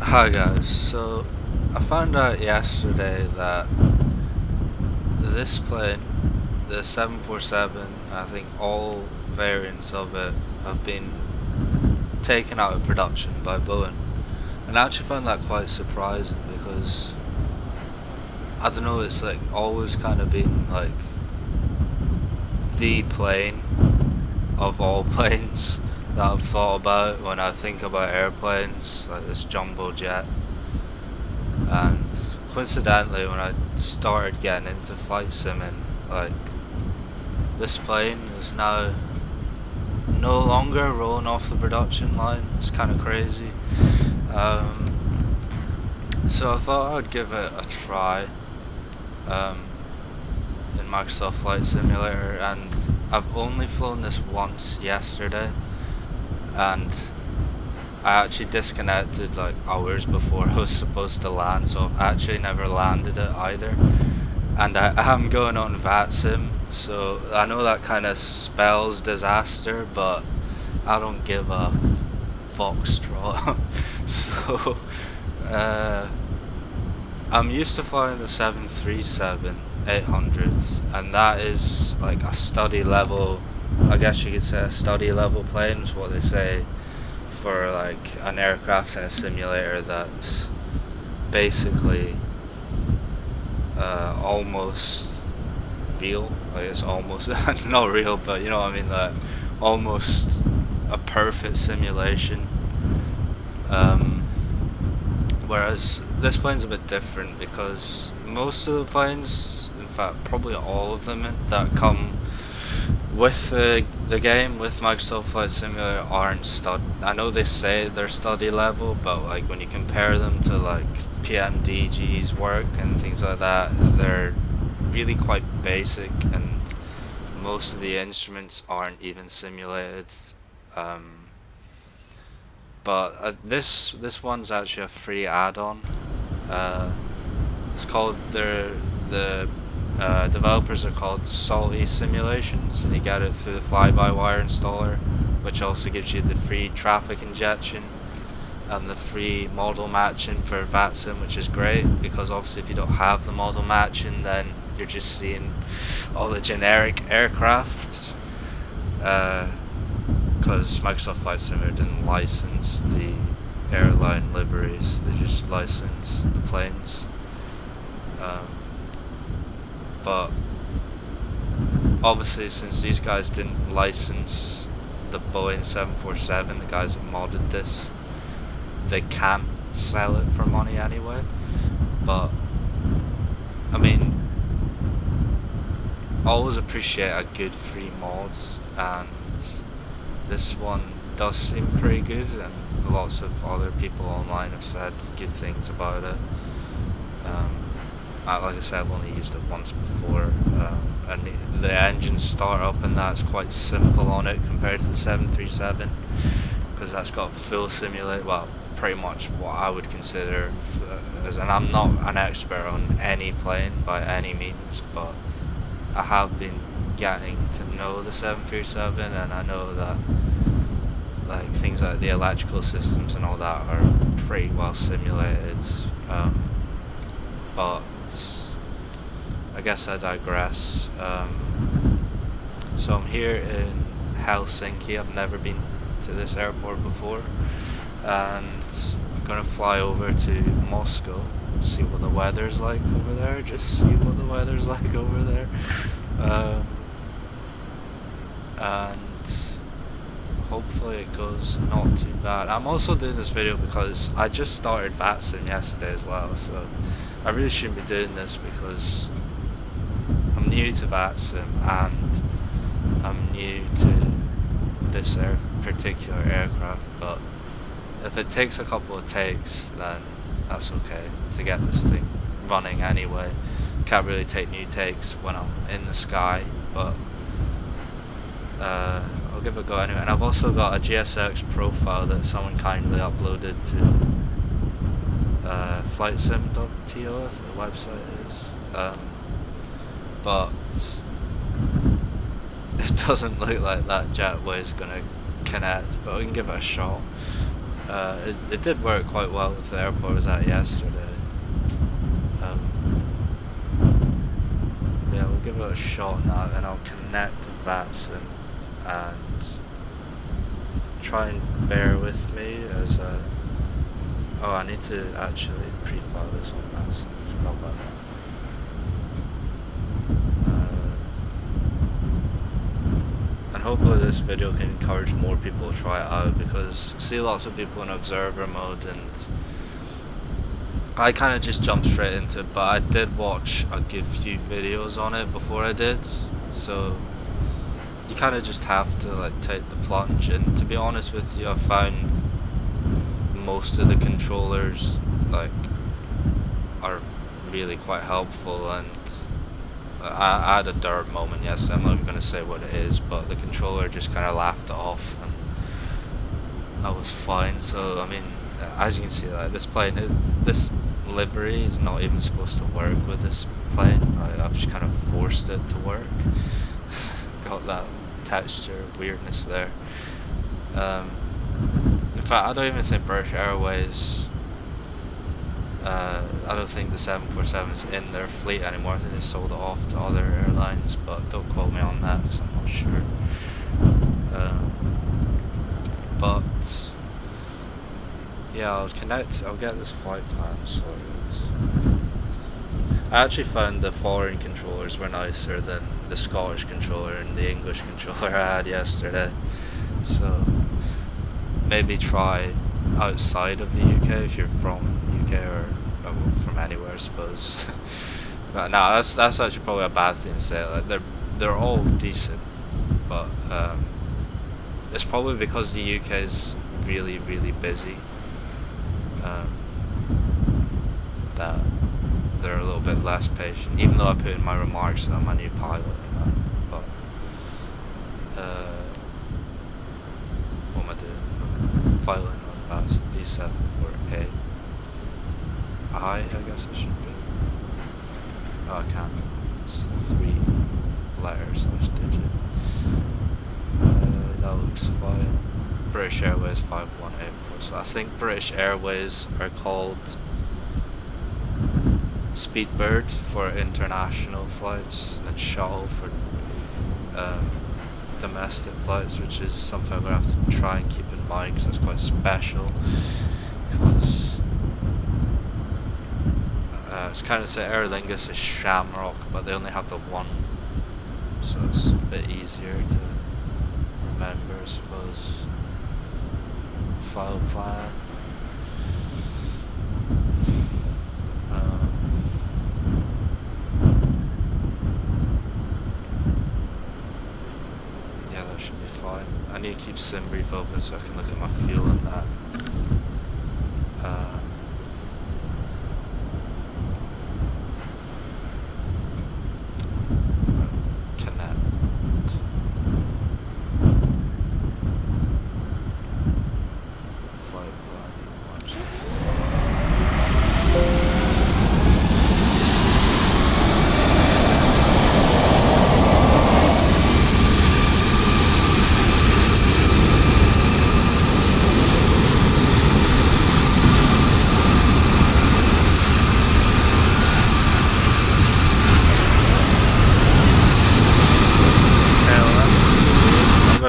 Hi guys, so I found out yesterday that this plane, the 747, I think all variants of it have been taken out of production by Boeing. And I actually found that quite surprising because, I don't know, it's like always kind of been like the plane of all planes that I've thought about when I think about airplanes, like this jumbo jet. And coincidentally, when I started getting into flight simming, like, this plane is now no longer rolling off the production line. It's kind of crazy. So I thought I would give it a try in Microsoft Flight Simulator, and I've only flown this once yesterday, and I actually disconnected like hours before I was supposed to land, so I've actually never landed it either. And I am going on Vatsim, so I know that kind of spells disaster, but I don't give a foxtrot. So I'm used to flying the 737-800s, and that is like a study level, I guess you could say a study level plane is what they say for like an aircraft in a simulator that's basically almost real. Like, it's almost not real, but you know what I mean, like almost a perfect simulation. Whereas this plane's a bit different because most of the planes, in fact probably all of them that come with the game, with Microsoft Flight Simulator, aren't I know they say they're study level, but like when you compare them to like PMDG's work and things like that, they're really quite basic, and most of the instruments aren't even simulated. But this one's actually a free add-on. It's called the developers are called Salty Simulations, and you get it through the FlyByWire installer, which also gives you the free traffic injection and the free model matching for Vatsim, which is great because obviously if you don't have the model matching, then you're just seeing all the generic aircraft. Because Microsoft Flight Simulator didn't license the airline liveries, they just licensed the planes. But obviously, since these guys didn't license the Boeing 747, the guys that modded this, they can't sell it for money anyway. But I mean, always appreciate a good free mod, and this one does seem pretty good, and lots of other people online have said good things about it. Like I said, I've only used it once before, and the engine startup and that's quite simple on it compared to the 737, because that's got full simulate, well, pretty much what I would consider, and I'm not an expert on any plane by any means, but I have been getting to know the 737, and I know that like things like the electrical systems and all that are pretty well simulated. But I guess I digress. So I'm here in Helsinki. I've never been to this airport before, and I'm gonna fly over to Moscow, see what the weather's like over there. Just see what the weather's like over there, and hopefully it goes not too bad. I'm also doing this video because I just started Vatsim yesterday as well, so I really shouldn't be doing this because I'm new to Vatsim and I'm new to this particular aircraft, but if it takes a couple of takes, then that's okay to get this thing running anyway. Can't really take new takes when I'm in the sky, but I'll give it a go anyway. And I've also got a GSX profile that someone kindly uploaded to flightsim.to, I think the website is, but it doesn't look like that jetway is going to connect, but we can give it a shot. It did work quite well with the airport I was at yesterday. Yeah, we'll give it a shot now, and I'll connect to Vatsim and try and bear with me as a... Oh, I need to actually pre-file this on Vatsim. I forgot about that. And hopefully this video can encourage more people to try it out, because I see lots of people in observer mode, and I kind of just jumped straight into it, but I did watch a good few videos on it before I did, so you kind of just have to like take the plunge. And to be honest with you, I found most of the controllers like are really quite helpful, and I had a dirt moment yesterday. I'm not even going to say what it is, but the controller just kind of laughed it off, and I was fine. So I mean, as you can see, like this plane, this livery is not even supposed to work with this plane. I've just kind of forced it to work. Got that texture weirdness there. In fact, I don't even think British Airways, I don't think the 747's in their fleet anymore. I think they sold it off to other airlines, but don't quote me on that because I'm not sure. But yeah, I'll get this flight plan sorted. I actually found the foreign controllers were nicer than the Scottish controller and the English controller I had yesterday. So maybe try outside of the UK if you're from the UK, or from anywhere, I suppose. But no, that's actually probably a bad thing to say. Like they're all decent, but it's probably because the UK is really busy. That they're a little bit less patient, even though I put in my remarks that I'm a new pilot and that. But what am I doing? I'm filing on Vatsim B74A. I guess I should do. Oh, I can't. It's 3 letters / digit. That looks fine. British Airways 5184. So I think British Airways are called Speedbird for international flights and Shuttle for domestic flights, which is something I'm going to have to try and keep in mind because that's quite special. Because it's kind of say Aer Lingus is Shamrock, but they only have the one, so it's a bit easier to remember, I suppose. File plan. Yeah, that should be fine. I need to keep SimBrief open so I can look at my fuel and that.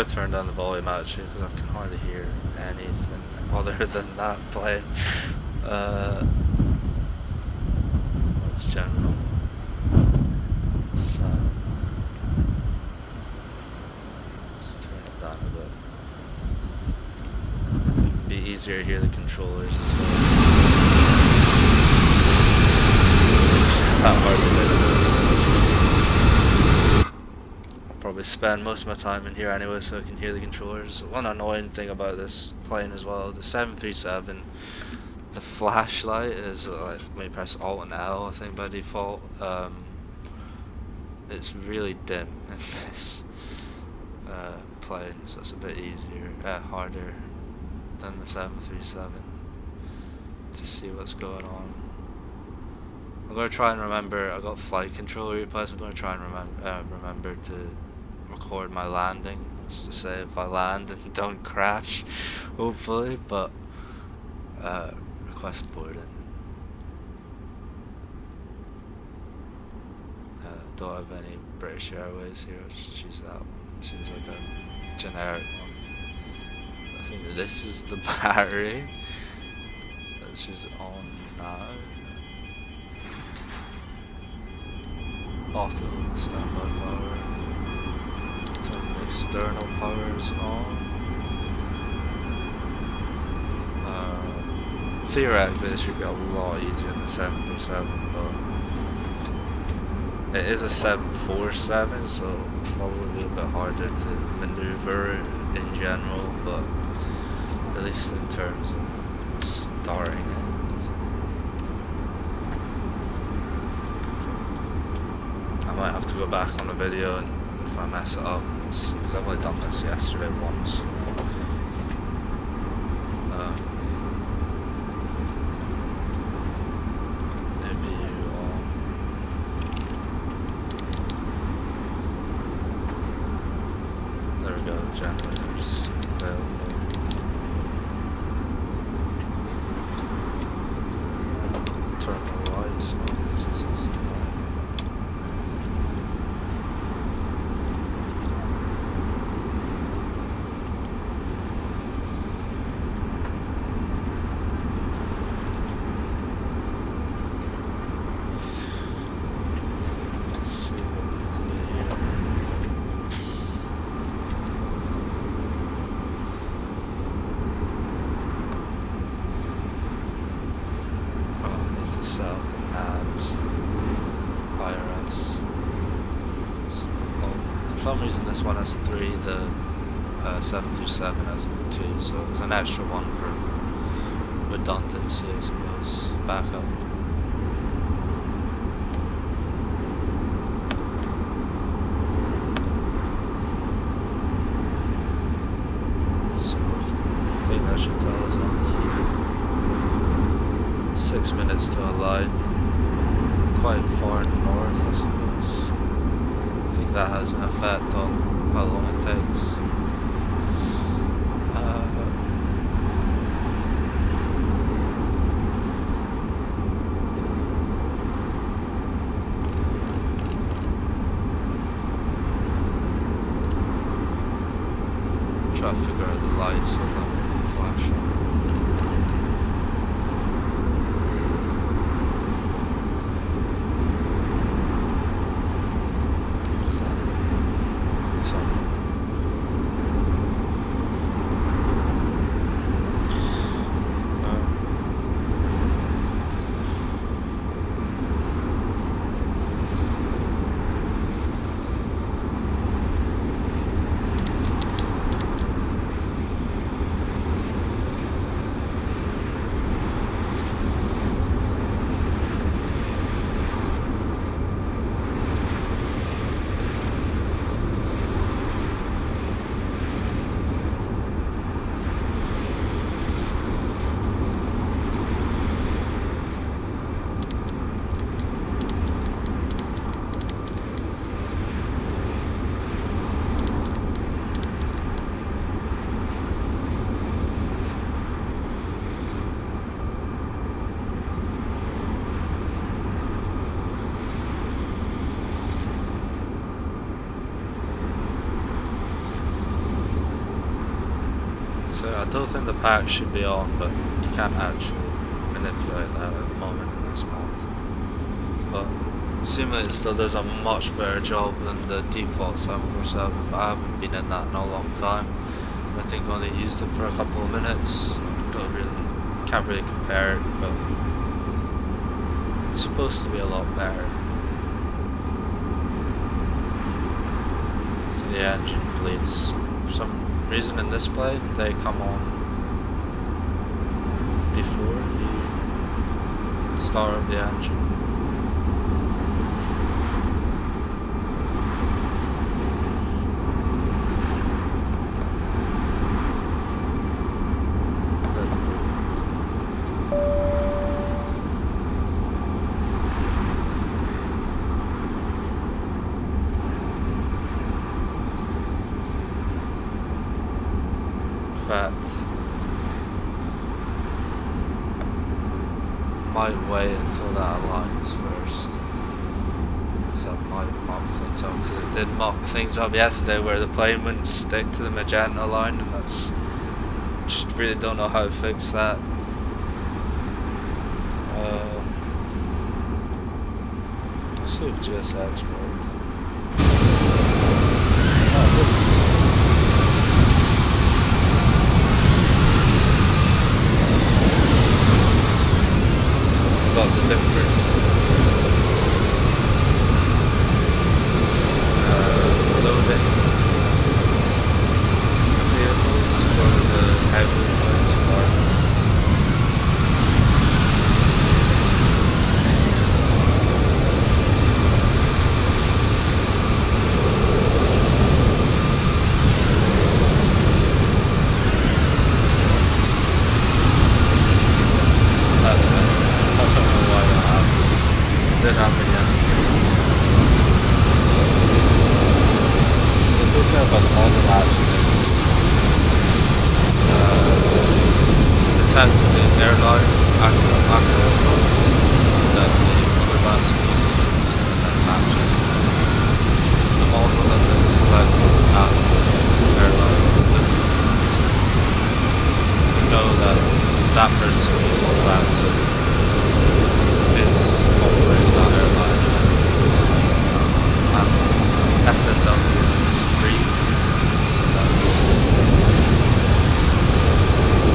Turn down the volume actually because I can hardly hear anything other than that plane. What's general sound? Let's turn it down a bit. It'd be easier to hear the controllers as well. That hard to do. Probably spend most of my time in here anyway so I can hear the controllers. One annoying thing about this plane as well, the 737, the flashlight is like, when you press Alt and L I think by default, it's really dim in this plane, so it's a bit easier, harder than the 737 to see what's going on. I'm going to try and remember, I got flight controller replaced, I'm going to try and remember to record my landing, that's to say if I land and don't crash, hopefully, but request boarding. Don't have any British Airways here, I'll just choose that one. Seems like a generic one. I think that this is the battery. Let's just on now. Auto standby power. Turn the external powers on. Theoretically this should be a lot easier than the 737, but it is a 747, so probably a bit harder to maneuver in general, but at least in terms of starting it. I might have to go back on the video and if I mess it up, because I've only done this yesterday once. Generators available. Turn the lights on. This is the For some reason this one has 3, the 737 has 2, so there's an extra one for redundancy, I suppose, backup. So I think that should tell us on here. 6 minutes to align, quite far north I suppose. I think that has an effect on how long it takes. Try to figure out the lights so that will be flashing. So I don't think the pack should be on, but you can't actually manipulate that at the moment in this mod. But seemingly it still does a much better job than the default 747, but I haven't been in that in a long time. I think I only used it for a couple of minutes. Can't really compare it, but it's supposed to be a lot better. So the engine bleeds for some reason in this plane, they come on before you start up the engine. might wait until that aligns first, because that might mock things up, because it did mock things up yesterday where the plane wouldn't stick to the magenta line, and that's just really don't know how to fix that. Let's see if GSX worked. Got the different loading vehicles for the heavy transport. That's messed up. I don't know why that happens. It did happen yesterday. The good thing about the model action is detects the airline accurately that the other Vatsim uses and then matches the model that they selected at the airline. You know that that person who's on Vatsim is operating that airline, and FSLTL is free, so that's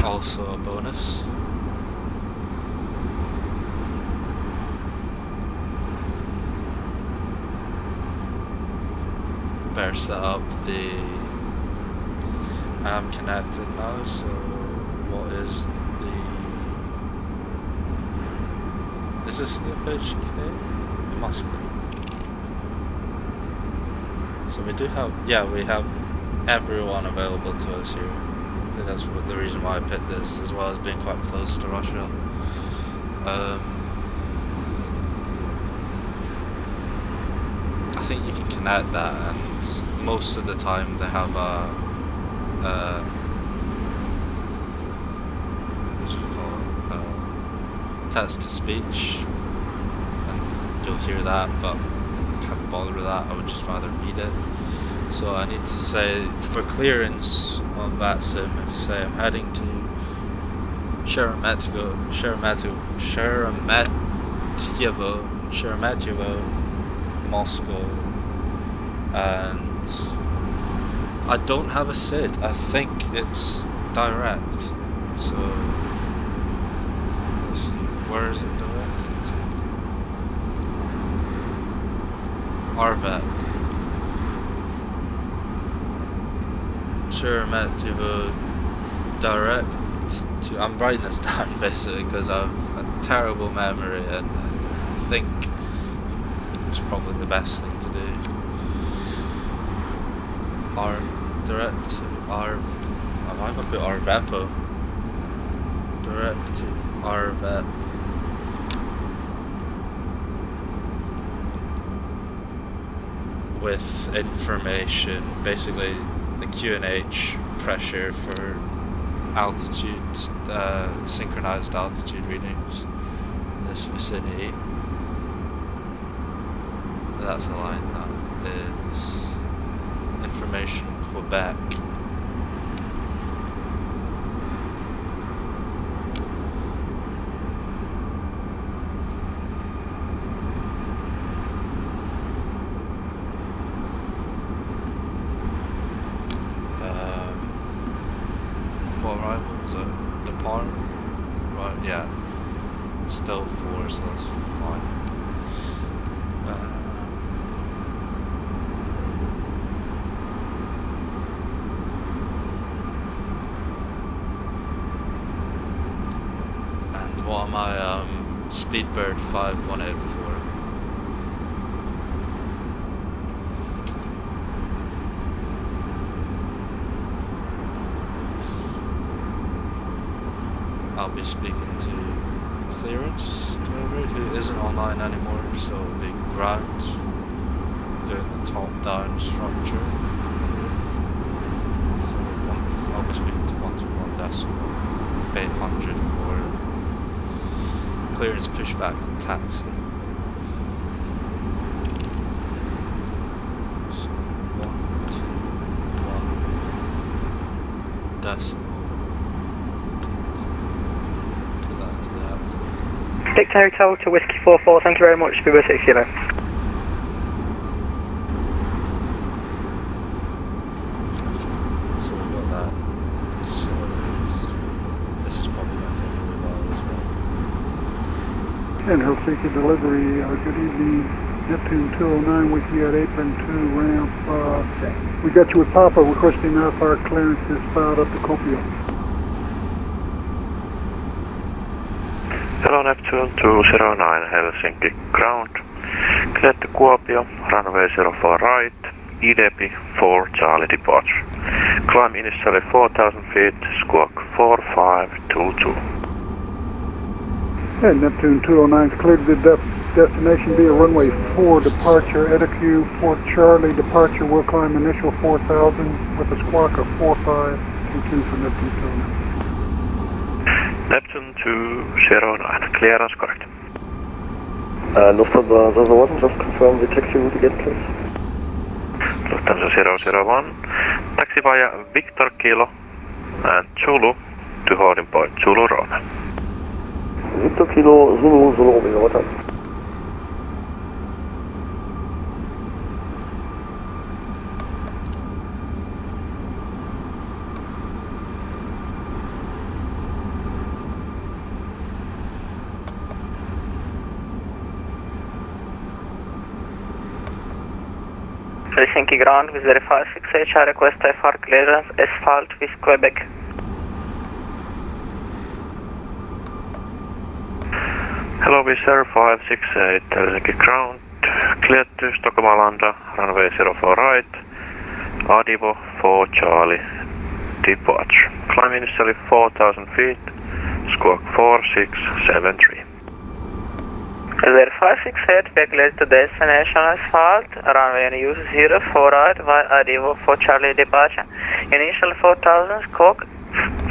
also a bonus. Better set up the... I'm connected now, so what is the... Is this FHK? It must be. So we do have... Yeah, we have everyone available to us here. I think that's the reason why I picked this, as well as being quite close to Russia. I think you can connect that, and most of the time they have a what do you call it? Text to speech, and you'll hear that, but I can't bother with that. I would just rather read it. So I need to say, for clearance on Vatsim, and say I'm heading to Sheremetyevo, Moscow, and I don't have a SID. I think it's direct. So let's see, where is it directed to? Arvet. Sheremetyevo direct to... I'm writing this down basically because I have a terrible memory, and I think it's probably the best thing to do. Direct to why have I put Arvepo? Direct to Arvet. With information, basically the QNH pressure for altitude, synchronized altitude readings in this vicinity. That's a line that is information Quebec. What arrival was it? Depart? Right, yeah. Still 4, so that's fine. What am I, Speedbird 5184. I'll be speaking to clearance driver who isn't online anymore, so it'll be ground, doing the top down structure. So I'll be speaking to 121 decimal 800 for clearance pushback and taxi. So 1, 2, 1 decimal. Put that into the active. Victor Hotel to Whiskey 44, thank you very much, Speedway 6 Kilo. So we got that sorted. This is probably going to take a little while as well. And Helsinki delivery, good evening, Neptune 209 with you at apron 2 ramp. We got you with Papa requesting our clearance is filed up to Kuopio. Hello Neptune 209 Helsinki Ground. Clear to Kuopio, runway 04 right, EDP 4 Charlie departure. Climb initially 4,000 feet, squawk 4522. And Neptune 209 is cleared to the destination via runway 4 departure, EDQ 4 Charlie departure. We'll climb initial 4,000 with a squawk of 4522 for Neptune 209. Neptune 209, clearance correct. Lufthansa 001, just confirm the taxi route again, please. Lufthansa 001, taxi via Victor Kilo and Zulu to holding point Zulu Rome. Victor Kilo, Zulu, Zulu, Romeo, what time? Helsinki Ground with 0568, I request FR clearance asphalt with Quebec. Hello, with 0568 Helsinki Ground. Clear to Stockholm Arlanda, runway 04 right, Adivo 4 Charlie departure. Climb initially 4,000 feet, squawk 4673. 0568, we are cleared to destination asphalt, runway and use 04 right via Adivo for Charlie departure. Initial 4,000, squawk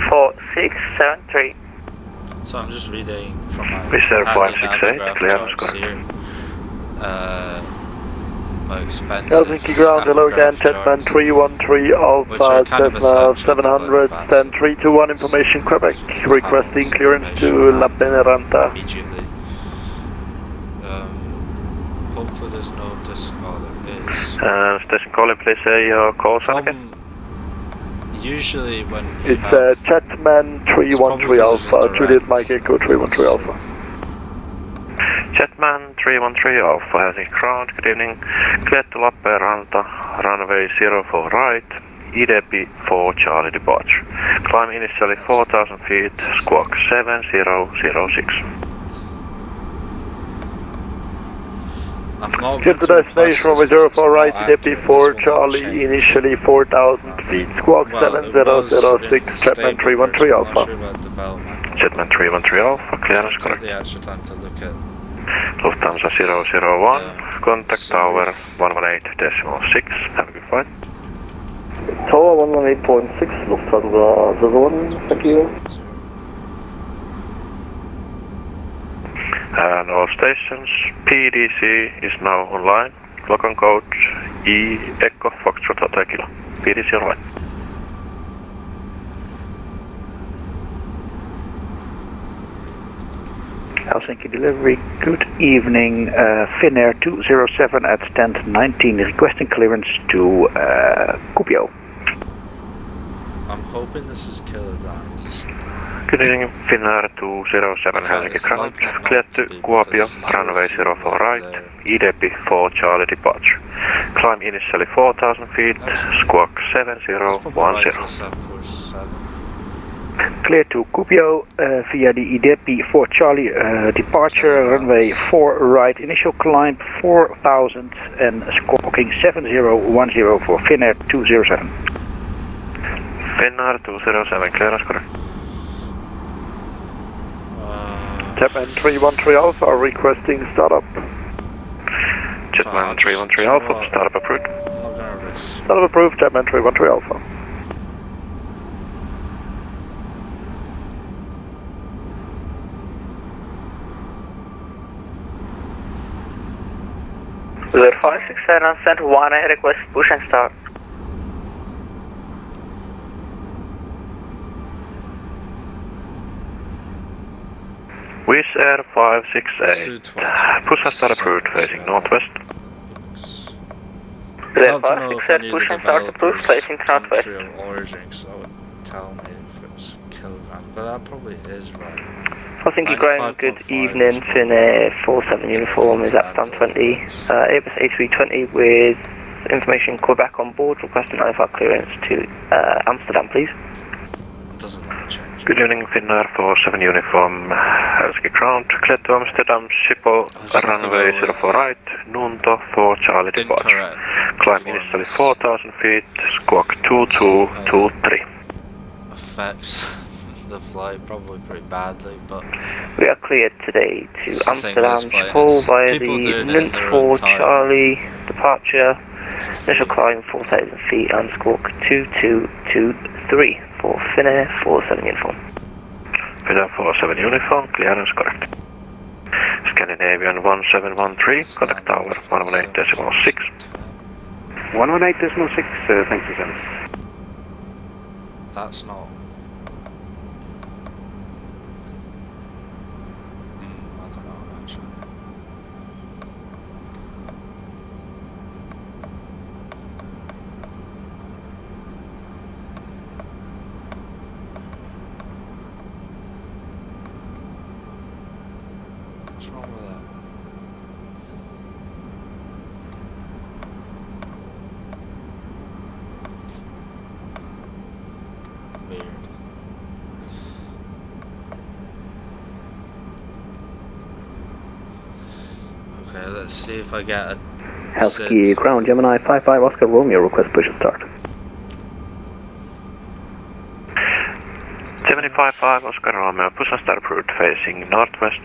4673. So I'm just reading from my Reserve handy 568, Navigraph clearance charts correct. here. My expenses. Helsinki Ground, hello again, Navigraph Jetman charts, 313 which are Alpha, kind of Cessna essential to 700, put stand 321 information Quebec, requesting clearance to La Peneranta. immediately. Hopefully there's no oh there is. Station calling, please say your call sign again. Usually when you It's have Jetman 313 Alpha, Juliet Mike Echo 313 Alpha. Jetman 313 Alpha, Helsinki Ground, good evening. Clear to Lappeenranta, runway 04 right, EDP 4 Charlie departure. Climb initially 4,000 feet, squawk 7006. I'm not Get to destination from 04 right, EDP 4 Charlie, initially 4,000 feet, squawk 7006, Jetman 313 Alpha. Jetman 313 Alpha, clearance Take correct. the extra time to look at. Lufthansa 001, contact tower 118.6, have a good flight. Tower 118.6, Lufthansa 01, thank you. And all stations, PDC is now online. Log on code E Echo Foxtrot Hotel Kilo. PDC online. Helsinki delivery, good evening, Finnair 207 at stand 19, requesting clearance to Kuopio. I'm hoping this is kilograms. Good evening, Finnair 207 Helsinki Ground. Clear to Kuopio, runway 04 right, EDP 4 Charlie departure. Climb initially 4,000 feet, squawk 7010. Clear to Kuopio via the EDP 4 Charlie departure, runway 4 right, initial climb 4,000 and squawking 7010 for Finnair 207. Finnair 207, clearance correct. Jetman 313 Alpha requesting startup. Jetman 313 Alpha, startup approved. I'm not gonna risk. Startup approved, Jetman 313 Alpha. 0567 sent 1A request push and start. Wizz Air 568. Push and start approved facing northwest. Red 568 push and start approved facing northwest. Country of origin, so I would tell me if it's kilogram, but that probably is right. Helsinki Ground, good evening. Finnair 47 uniform is at stand 20. Airbus A320 with information Quebec on board, requesting IFR clearance to Amsterdam, please. It doesn't really change. Good evening, Finnair 47 uniform, Helsinki Ground, clear to Amsterdam, Schiphol, runway 04 right, Nunto for Charlie departure. Climb initially 4,000 feet, squawk 2223. Affects the flight probably pretty badly, but we are cleared today to Amsterdam Schiphol via the Mint 4 Charlie departure. Initial climb 4,000 feet and squawk 2223 for Finnair 47 uniform. Finnair 47 uniform, clearance correct. Scandinavian 1713, contact tower 118.6. 118.6, thank you, sir. that's not. I don't know actually. What's wrong with that? Weird. Okay, let's see if I get a Helsinki Ground, Gemini 55 Oscar Romeo, request push and start. 75.5 Oscar Romeo, push and start approved, facing northwest.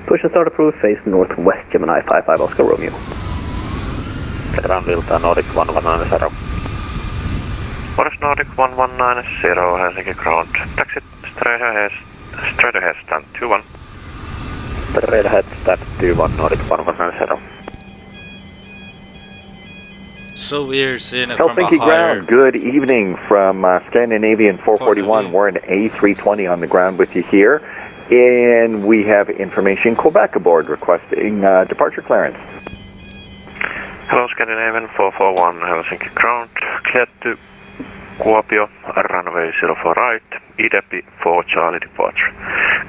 Push and start approved, face northwest, Gemini 55 Oscar Romeo. Ground Delta Nordic 1190. What is Nordic 1190, Helsinki Ground, taxi straight ahead, stand 21. Straight ahead, stand 21, Nordic 1190. So weird seeing it from a Helsinki higher... Ground, good evening from Scandinavian 441. We're an A320 on the ground with you here. And we have information Quebec aboard requesting departure clearance. Hello Scandinavian 441, Helsinki Ground, cleared to Kuopio, runway 04 right, EDP 4 Charlie departure.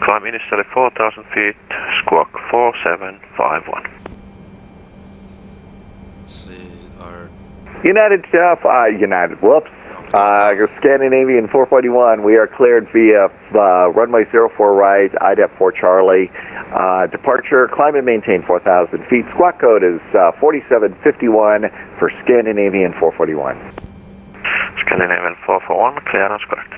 Climb initially 4,000 feet, squawk 4751. Let's see, our... Scandinavian 441, we are cleared via runway 04 right, IDEP 4 Charlie. Departure, climb and maintain 4,000 feet. Squawk code is 4751 for Scandinavian 441. Scandinavian 441, clearance correct.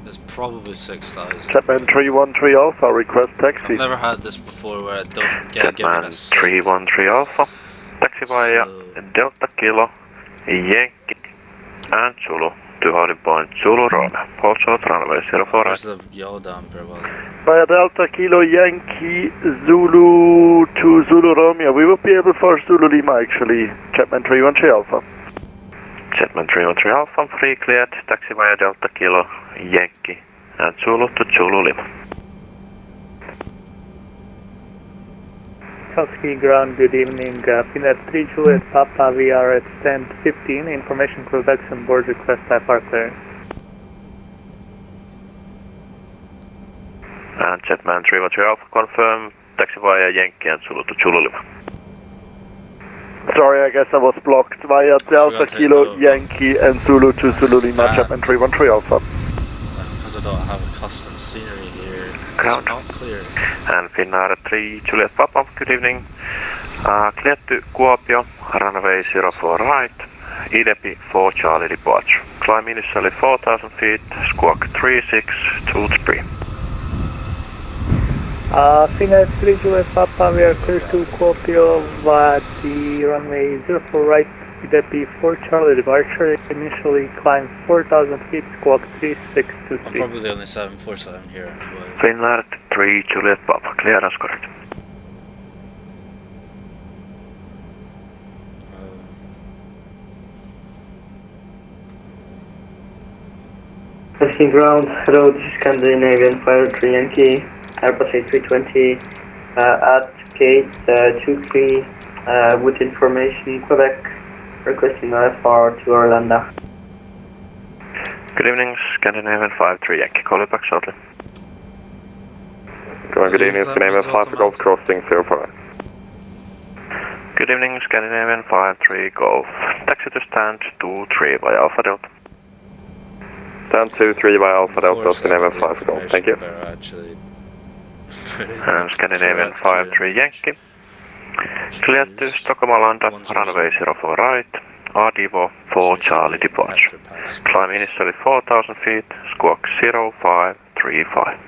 It's probably 6,000. Jetman 313 Alpha, request taxi. I've never had this before where I don't get given a Jetman seat. 313 Alpha, taxi via Delta Kilo, Yankee, and Zulu, 200 point Zulu Romeo, hold short runway 04 Where's right. the yaw damper? Well, Via Delta Kilo Yankee Zulu to Zulu Romeo. We will be able for Zulu Lima actually. Jetman 313 Alpha. Jetman 313 Alpha, free cleared, taxi via Delta Kilo, Yankee, and Zulu to Zulu Lima. Helsinki Ground, good evening. Finnair 3 Juliet Papa, we are at stand 15. Information production board request IFR clearance. And Jetman 313 Alpha, confirm, taxi via Yankee and Zulu to Zulu Lima. Sorry, I guess I was blocked via Delta Kilo Yankee and Zulu to Zulu Lima. Jetman 313 Alpha. because I don't have a custom scenery here, Ground. it's not clear. And Finnair 3 Juliet Papa, good evening. Cleared to Kuopio, runway 04 right, EDP 4 Charlie departure. Climb initially 4,000 feet, squawk 3623. Finnair 3 Juliet Papa, we are clear to Kuopio via the runway 04 right, EDP 4 Charlie departure. Initially climb 4,000 feet, squawk 3623. I'm probably the only 747 here anyway. Finnair 3 Juliet Papa, clearance correct. Helsinki Ground, hello, this is Scandinavian Pilot 3 Yankee, Airbus A320, at gate 23, with information Quebec, requesting IFR to Orlando. Good evening, Scandinavian 5-3 Yankee, call it back shortly. Good evening, Scandinavian 5 Golf, crossing 04. Good evening, Scandinavian 5-3 Golf, taxi to stand 2-3 by Alpha Delta. Stand 2-3 by Alpha Delta, Scandinavian 5 Golf, thank you. And Scandinavian 5-3 Yankee, cleared to Stockholm Arlanda, runway 04 right, RDVO 4 Charlie departure. Climb initially 4,000 feet, squawk 0535.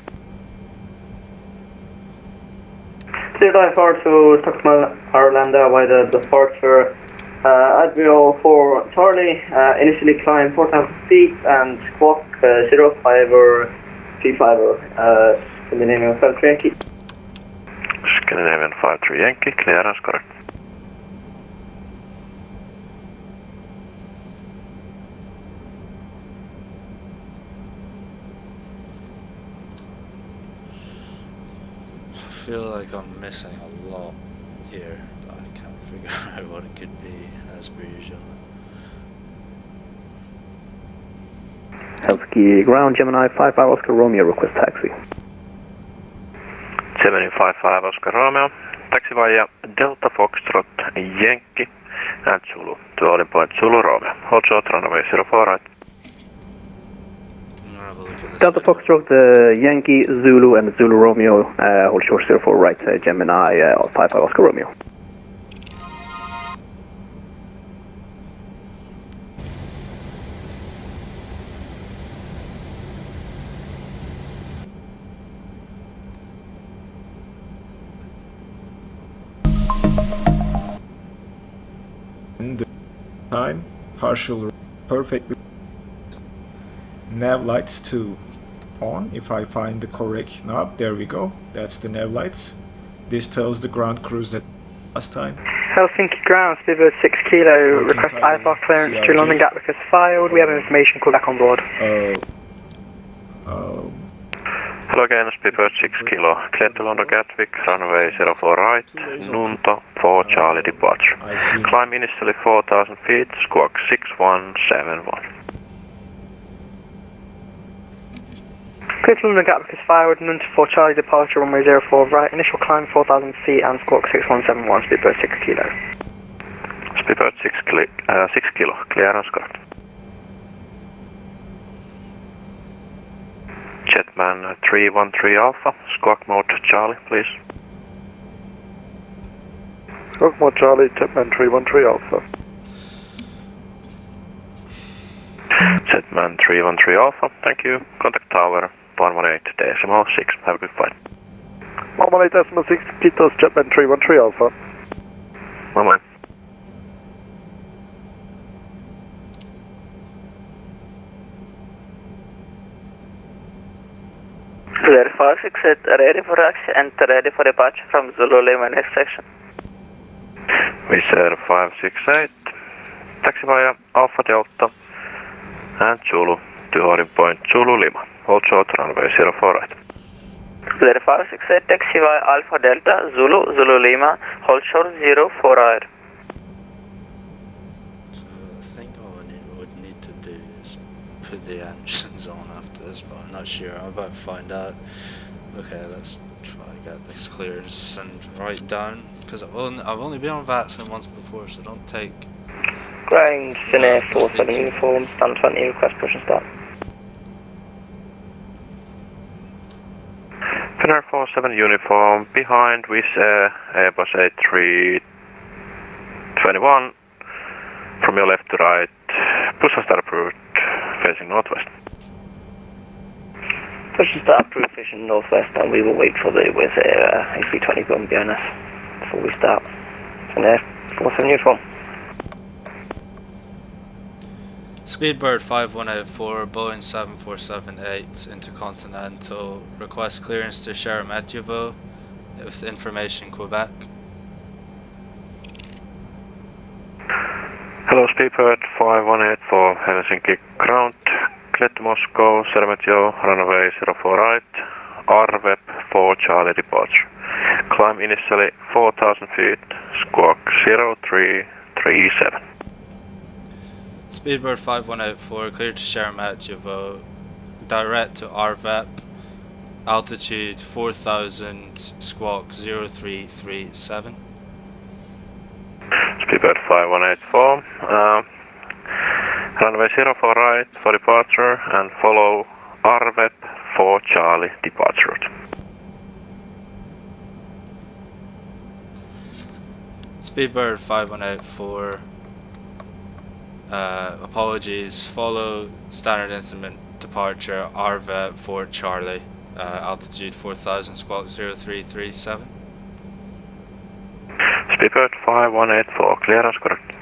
Cleared IFR to Stockholm Arlanda by the departure. Admiral 4 Charlie, initially climb 4,000 feet and squawk 05 or 35 Scandinavian 5-3 Yankee. Scandinavian 5-3 Yankee, clearance correct. I feel like I'm missing a lot here, but I can't figure out what it could be, as per usual. Helsinki Ground, Gemini 55 Oscar Romeo, request taxi. 755 Oscar Romeo, taxi via Delta Foxtrot Yankee and Zulu to holding point Zulu Romeo. Hold short runway 04 right. Delta Foxtrot Yankee, Zulu and Zulu Romeo, hold short 04 right, Gemini 55 Oscar Romeo. Time, partial, perfect. Nav lights 2 on. If I find the correct knob, there we go. That's the nav lights. This tells the ground crews that last time. Helsinki Ground, speedbird 6 kilo, request IFR clearance to London Gatwick has filed. We have information, call back on board. Hello again, speedbird 6 kilo, cleared to London Gatwick, runway 04 right, Nunto 4 Charlie departure. Climb initially 4,000 feet, squawk 6171. Clear to London Gatwick has filed, Nunto 4 Charlie departure, runway 04 right, initial climb 4,000 feet and squawk 6171, speedbird 6 kilo. Speedbird 6 kilo, clearance correct. Jetman 313 Alpha, squawk mode Charlie, please. Squawk mode Charlie, Jetman 313 Alpha. Jetman 313 Alpha, thank you. Contact tower 118.6, have a good flight. 118.6, Kitos, Jetman 313 Alpha. 1-1. Clear 568, ready for taxi and ready for departure from Zulu Lima next section. Wizz 568, taxi via Alpha Delta and Zulu to holding point Zulu Lima. Hold short runway 04 right. Clear 568, taxi via Alpha Delta, Zulu Lima, hold short 04 right. So I think all I would need to do is put the engines on after this, but I'm not sure. I'm about to find out. Okay, let's try to get this clearance and write down, because I've only been on Vatsim once before, so don't take. Ground, Finnair 47 uniform, stand 20, request push and start. Finnair 47 uniform, behind Wizz Airbus A321, from your left to right, push and start approved, facing northwest. Push and start approved, facing northwest, and we will wait for the Wizz Air A320 behind us before we start. Finnair 47 uniform. Speedbird 5184, Boeing 7478, Intercontinental, request clearance to Sheremetyevo with information Quebec. Hello, Speedbird 5184, Helsinki Ground, clear to Moscow, Sheremetyevo, runway 04 right, RVEP 4 Charlie departure. Climb initially 4,000 feet, squawk 0337. Speedbird 5184, clear to Sheremetyevo, direct to RVEP, altitude 4,000, squawk 0337. Speedbird 5184, runway 04 right for departure and follow RVEP 4 Charlie departure route. Speedbird 5184, apologies, follow standard instrument departure RVEP 4 Charlie, altitude 4,000, squawk 0337. Speedbird 5184, clearance correct.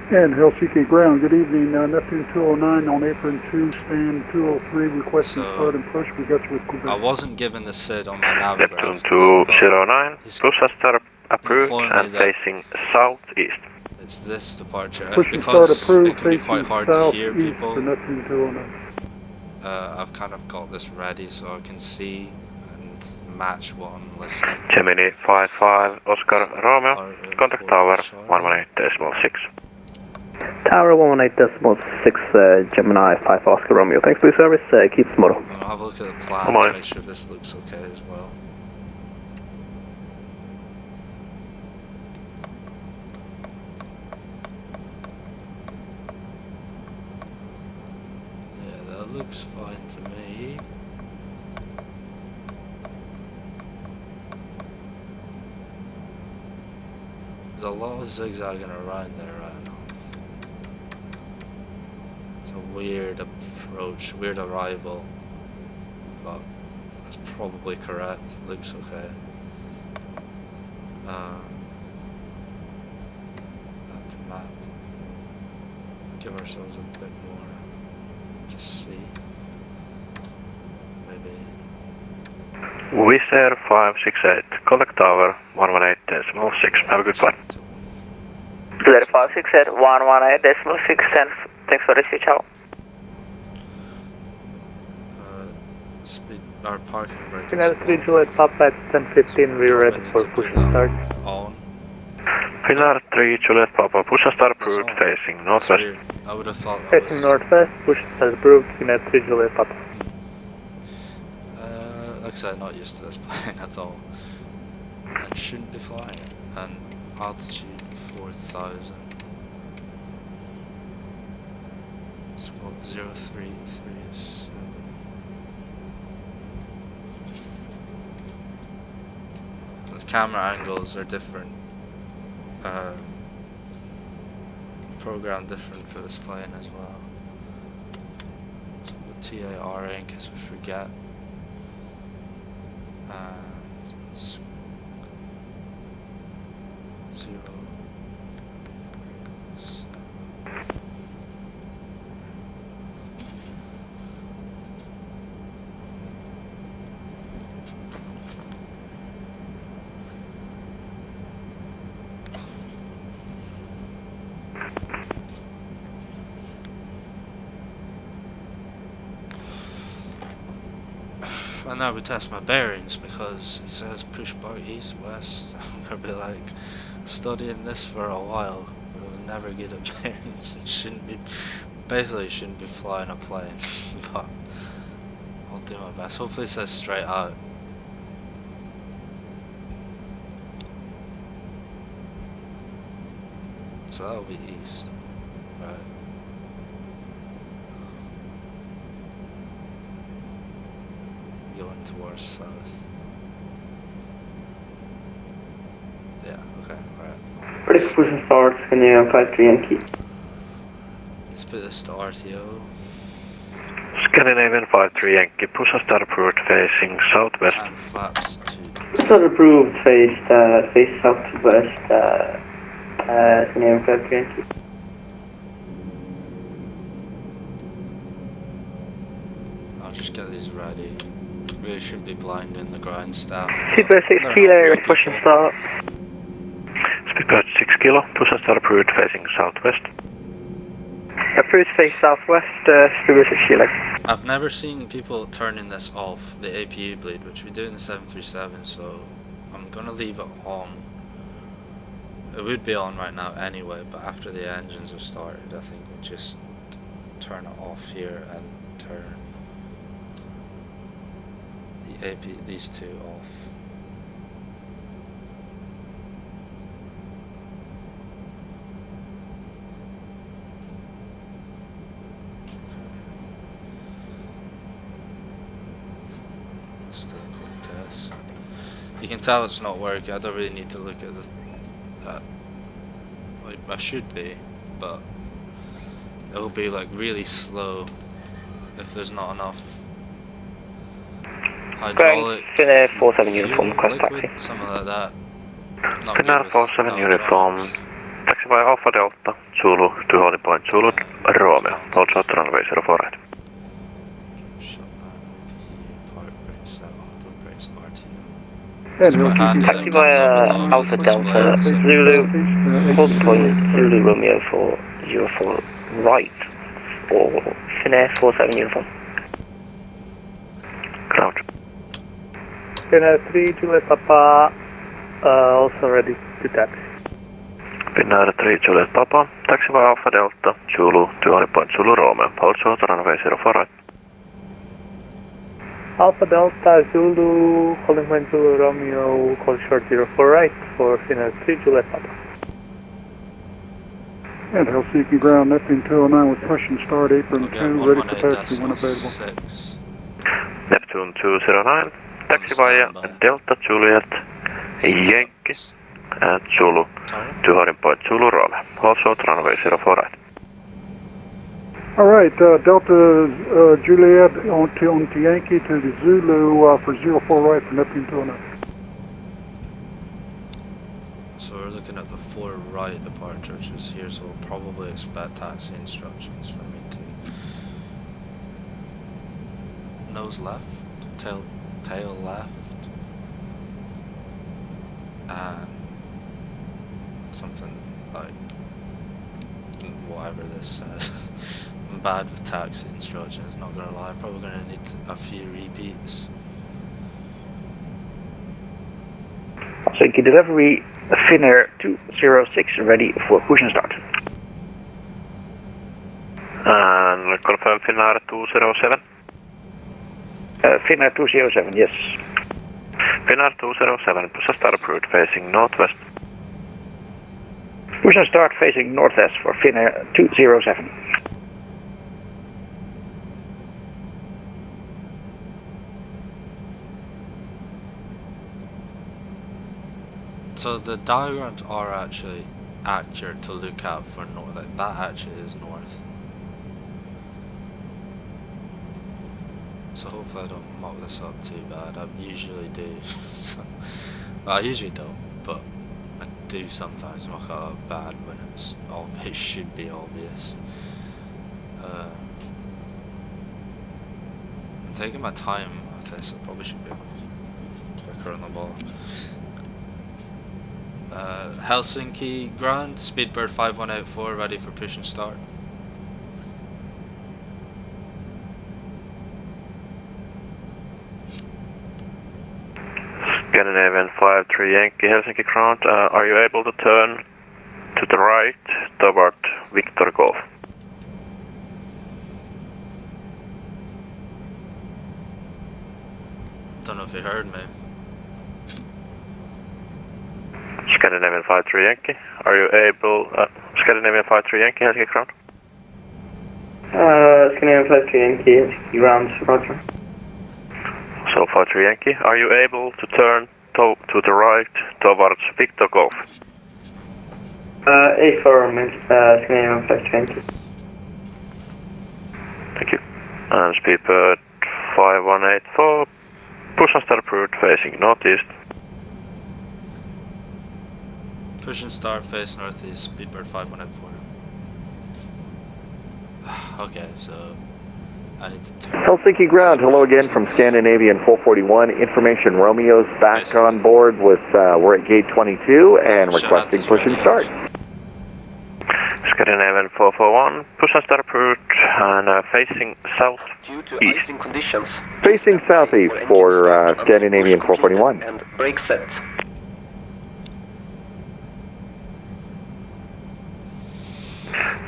And Helsinki Ground, good evening. Neptune 209 on apron 2, stand 203, requesting start and push. We got you with Quebec. I wasn't given the SID on my Navigraph. Neptune 209, push start approved and facing southeast. It's this departure. Push and start Because approved, it can be facing quite hard to hear southeast people, for Neptune 209. I've kind of got this ready so I can see and match what I'm listening. Gemini 55, Oscar Romeo, contact tower 118.6. Tower 118.6, Gemini 5 Oscar Romeo. Thanks for your service. Keep tomorrow. I'll have a look at the plan to make sure this looks okay as well. Yeah, that looks fine to me. There's a lot of zigzagging around there right now. It's a weird approach, weird arrival, but that's probably correct. Looks okay. Back to map. Give ourselves a bit more to see. Maybe. Wizz Air 568, contact tower 118.6. Have a good flight. Wizz Air 568, 118.6, thanks for the switch out. Speed, our parking brake Final 3 Juliet Papa at 10:15, we're ready for push and start. on. Pilar 3 Juliet Papa, push and start approved facing northwest. Weird. I would have thought that Facing was... northwest, push and start approved, Final 3 Juliet Papa. Like I said, not used to this plane at all. I shouldn't be flying it. And altitude 4,000. Squawk 0337. The camera angles are different. Programmed different for this plane as well. So the TAR in case we forget. And 0. And now we test my bearings because it says push back east west. I'm gonna be like studying this for a while. I was never good at bearings. Basically shouldn't be flying a plane, but I'll do my best. Hopefully it says straight out. So that'll be east, right? Going towards south. Yeah, okay, right. Ready for push and start, can you apply 3 Yankee? Let's put this to RTO. Scandinavian 53 Yankee, push and start approved facing southwest. And flaps to... Start approved, face southwest, Scandinavian 53 Yankee. I'll just get these ready. Really shouldn't be blinding the ground staff. Speedbird 6 Kilo, push and start. Speedbird 6 Kilo, push and start approved facing southwest. Approach face southwest, Speedbird 6 Kilo. I've never seen people turning this off, the APU bleed, which we do in the 737, so I'm gonna leave it on. It would be on right now anyway, but after the engines are started, I think we just turn it off here and turn the these two off. Still a quick test. You can tell it's not working. I don't really need to look at the. Like I should be, but it'll be like really slow if there's not enough hydraulic Finnair 47 uniform, cross liquid, taxi. something like that. Not Finnair good with 47 uniform, electronics. taxi by Alpha Delta, Zulu to holding point Zulu, Romeo, hold short runway 04 right. Shut down APU, park brakes, set auto brakes, RTO. And It's quite handy that Taxi it comes up with via all Alpha the display Delta, on the same Zulu, screen. holding point Zulu Romeo for 04 right, or Finnair 47 uniform. Ground. Finnair 3 Juliet Papa, also ready to taxi. Finnair 3 Juliet Papa, taxi by Alpha Delta, Zulu to holding point Zulu, Romeo, hold short runway 04 right. Alpha Delta Zulu, holding point Zulu Romeo, call short 04 right for Finnair 3 Juliet Papa. And Helsinki Ground, Neptune 209 with push and start, apron Okay, 2, ready for taxi when available. 118.6. Neptune 209, taxi via Standby. Delta Juliet, Yankee, and Zulu to holding point Zulu, Romeo, hold short runway 04 right. All right, Delta Juliet on to Yankee to the Zulu for 04 right for Neptune 209. So we're looking at the 4 right departure, which is here, so we'll probably expect taxi instructions for me to nose left, tail left, and something like whatever this says. I'm bad with taxi instructions, not gonna lie. I'm probably gonna need a few repeats. Helsinki delivery, Finnair 206 ready for push and start. And confirm Finnair 207. Finnair 207, yes. Finnair 207, push and start approved facing northwest. Push and start facing northwest for Finnair 207. So the diagrams are actually accurate to look at for north. Like that actually is north. So hopefully I don't muck this up too bad. I usually do. Well, I usually don't, but I do sometimes muck up bad when it's it should be obvious. I'm taking my time with this. I probably should be quicker on the ball. Helsinki Ground, Speedbird 5184, ready for push and start. Scandinavian 53 Yankee, Helsinki Ground, are you able to turn to the right toward Victor Golf? Don't know if you heard me. Scandinavian 53 Yankee, are you able, Scandinavian 53 Yankee, Helsinki Ground? Scandinavian 53 Yankee, Helsinki Ground, roger. So 53 Yankee, are you able to turn to the right towards Victor Golf? A4, Scandinavian 53 Yankee. Thank you. And Speedbird 5184, push and start approved facing northeast. Push and start, face northeast, Speedbird 5184. Okay, so I need to turn. Helsinki Ground, hello again from Scandinavian 441. Information Romeo's back on board with, we're at gate 22 and requesting push and start. Scandinavian 441, push and start approach and facing south. Due to icing conditions. Facing southeast for Scandinavian 441. And brake set.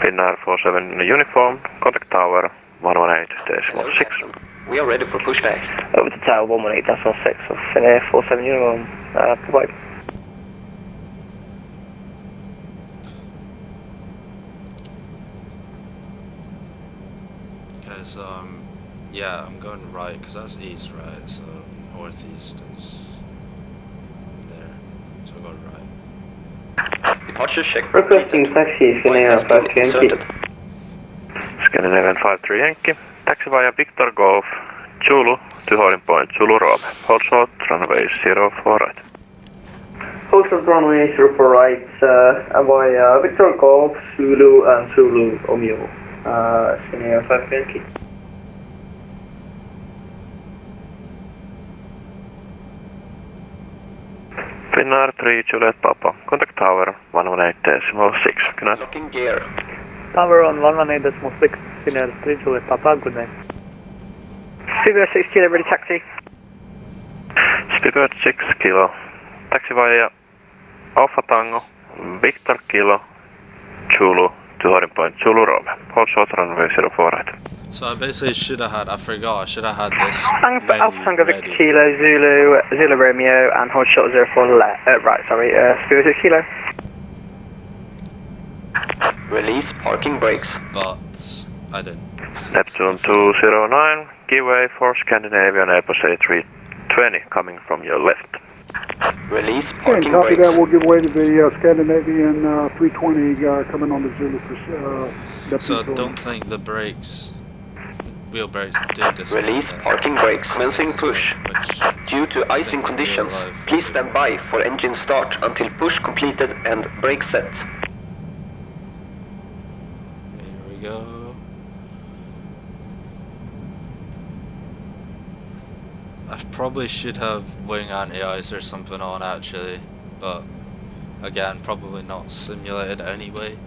Finnair 47 uniform, contact tower 118.6. We are ready for pushback. Over to tower 118.6 of Finnair 47 uniform. Provide. Okay, so yeah, I'm going right because that's east, right? So northeast is there. So I'll go right. Departure check. Requesting taxi Finnair 53 Yankee. Scandinavian 53 Yankee, taxi via Victor Golf, Zulu to holding point Zulu Rome. Hold short, runway 04 right. Hold short runway 04 right, via Victor Golf, Zulu and Zulu Romeo. Finnair 53 Yankee. Finnair 3 Juliet Papa, contact tower 118.6. Good night. Locking gear. Tower on 118.6, Finnair 3 Juliet Papa, good night. Speedbird 6 kilo, ready taxi. Speedbird 6 kilo, taxi via Alpha Tango, Victor Kilo, Zulu to holding point Zulu Rome. Hold short runway 04 right. So I basically should have had, I forgot, I should have had this Alpha Tango menu Victor ready. Kilo, Zulu Romeo and hold short 04 left, right, sorry, Speedbird 6 kilo. Release parking brakes. But I didn't. Neptune 209, give way for Scandinavian Airbus A320 coming from your left. Release Okay, parking copy brakes. that. We'll give way to the Scandinavian 320 coming on the Zulu for So I Neptune. don't think the brakes, wheel brakes do this. Release parking brakes. Commencing push. Due to icing conditions, please stand by for engine start until push completed and brake set. Here we go. I probably should have wing anti-ice or something on actually, but again, probably not simulated anyway.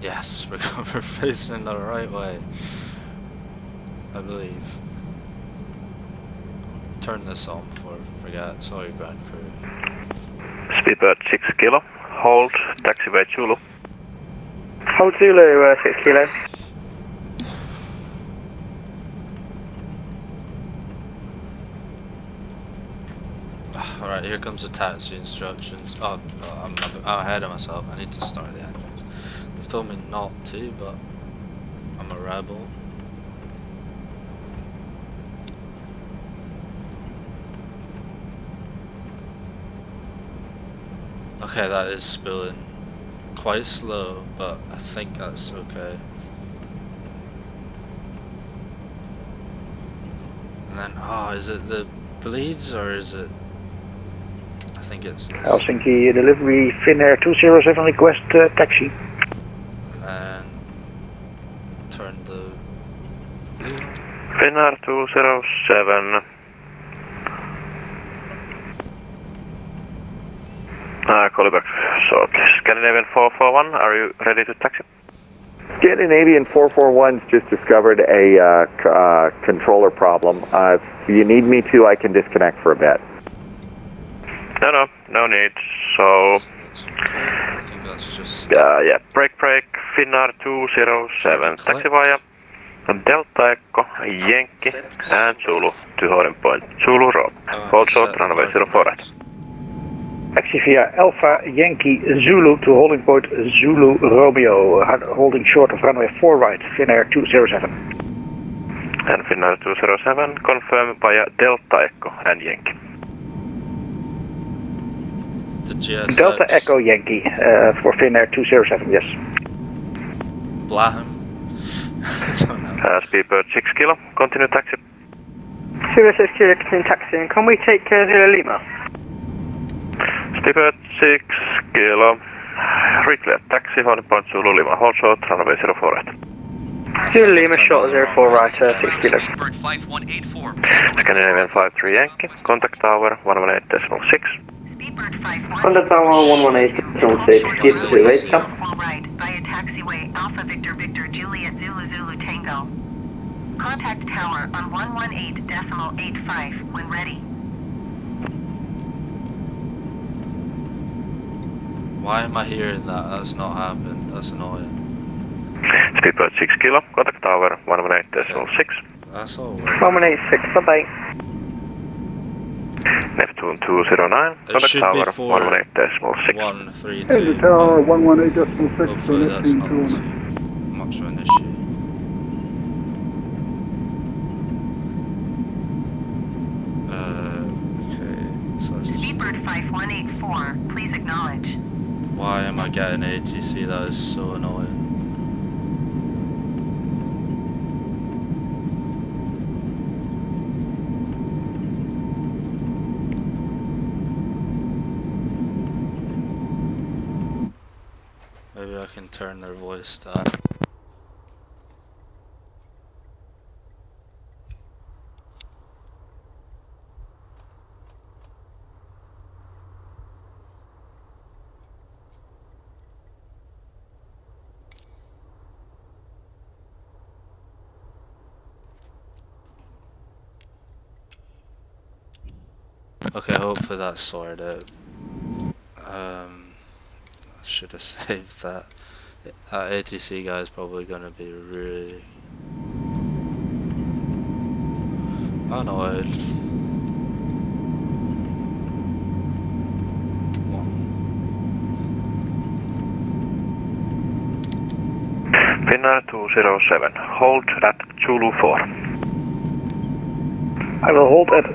Yes, we're facing the right way, I believe. Turn this on before I forget. Sorry, ground crew. Speedbird 6 kilo, hold, taxiway Zulu. Hold Zulu 6 kilo. Alright, here comes the taxi instructions. Oh, I'm ahead of myself. I need to start the engines. They've told me not to, but I'm a rebel. Okay, that is spilling quite slow, but I think that's okay. And then, oh, is it the bleeds or is it? I think it's this. Helsinki delivery, Finnair 207 request taxi. And then turn the blue. Finnair 207. Call you back shortly. Scandinavian 441, are you ready to taxi? Scandinavian 441's just discovered a controller problem. If you need me to, I can disconnect for a bit. No need. So, I think that's just. yeah, brake, Finnair 207, taxi via Delta Echo, Yankee, and Zulu to holding point Zulu Rome. Hold short, runway 04 right. Taxi via Alpha Yankee Zulu to holding point Zulu Romeo, holding short of runway 4 right, Finnair 207. And Finnair 207, confirm via Delta Echo and Yankee. The GSX. Delta Echo Yankee for Finnair 207, yes. Blahem. I don't know. Speedbird 6 kilo, continue taxi. Zulu 6 kilo, continue taxi, and can we take Zulu Lima? Speedbird 6 kilo, reclear taxi, holding point Zulu Lima, hold short, runway 04 right. Still Lima shot 04 right, 6 kilo. Scandinavian 53 Yankee, contact tower 118.6. Contact tower 118.6, keep to 28, come. Right, via taxiway Alpha Victor Victor Juliet Zulu Zulu Tango. Contact tower on 118.85 when ready. Why am I hearing that? That's not happened. That's annoying. Speedbird 6 kilo, contact tower 118.6. That's all. 118.6, bye bye. Neptune 209, contact tower 118.6. 132. Hey, the tower 118.6 for Hopefully that's Neptune not 2. too much of an issue. Okay, so it's just... Speedbird 5184, please acknowledge. Why am I getting ATC? That is so annoying. Maybe I can turn their voice down. Okay, hopefully that's sorted out. I should have saved that. That ATC guy is probably gonna be really annoyed. Finnair 207, hold at Zulu 4. I will hold at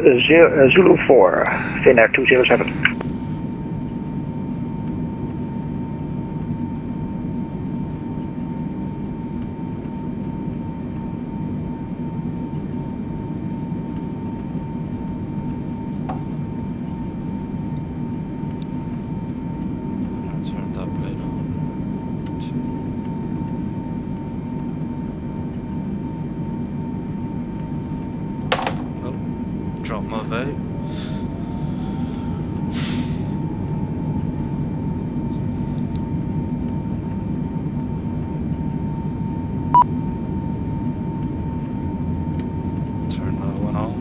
Zulu 4, Finnair 207. Drop my vape. Turn that one on.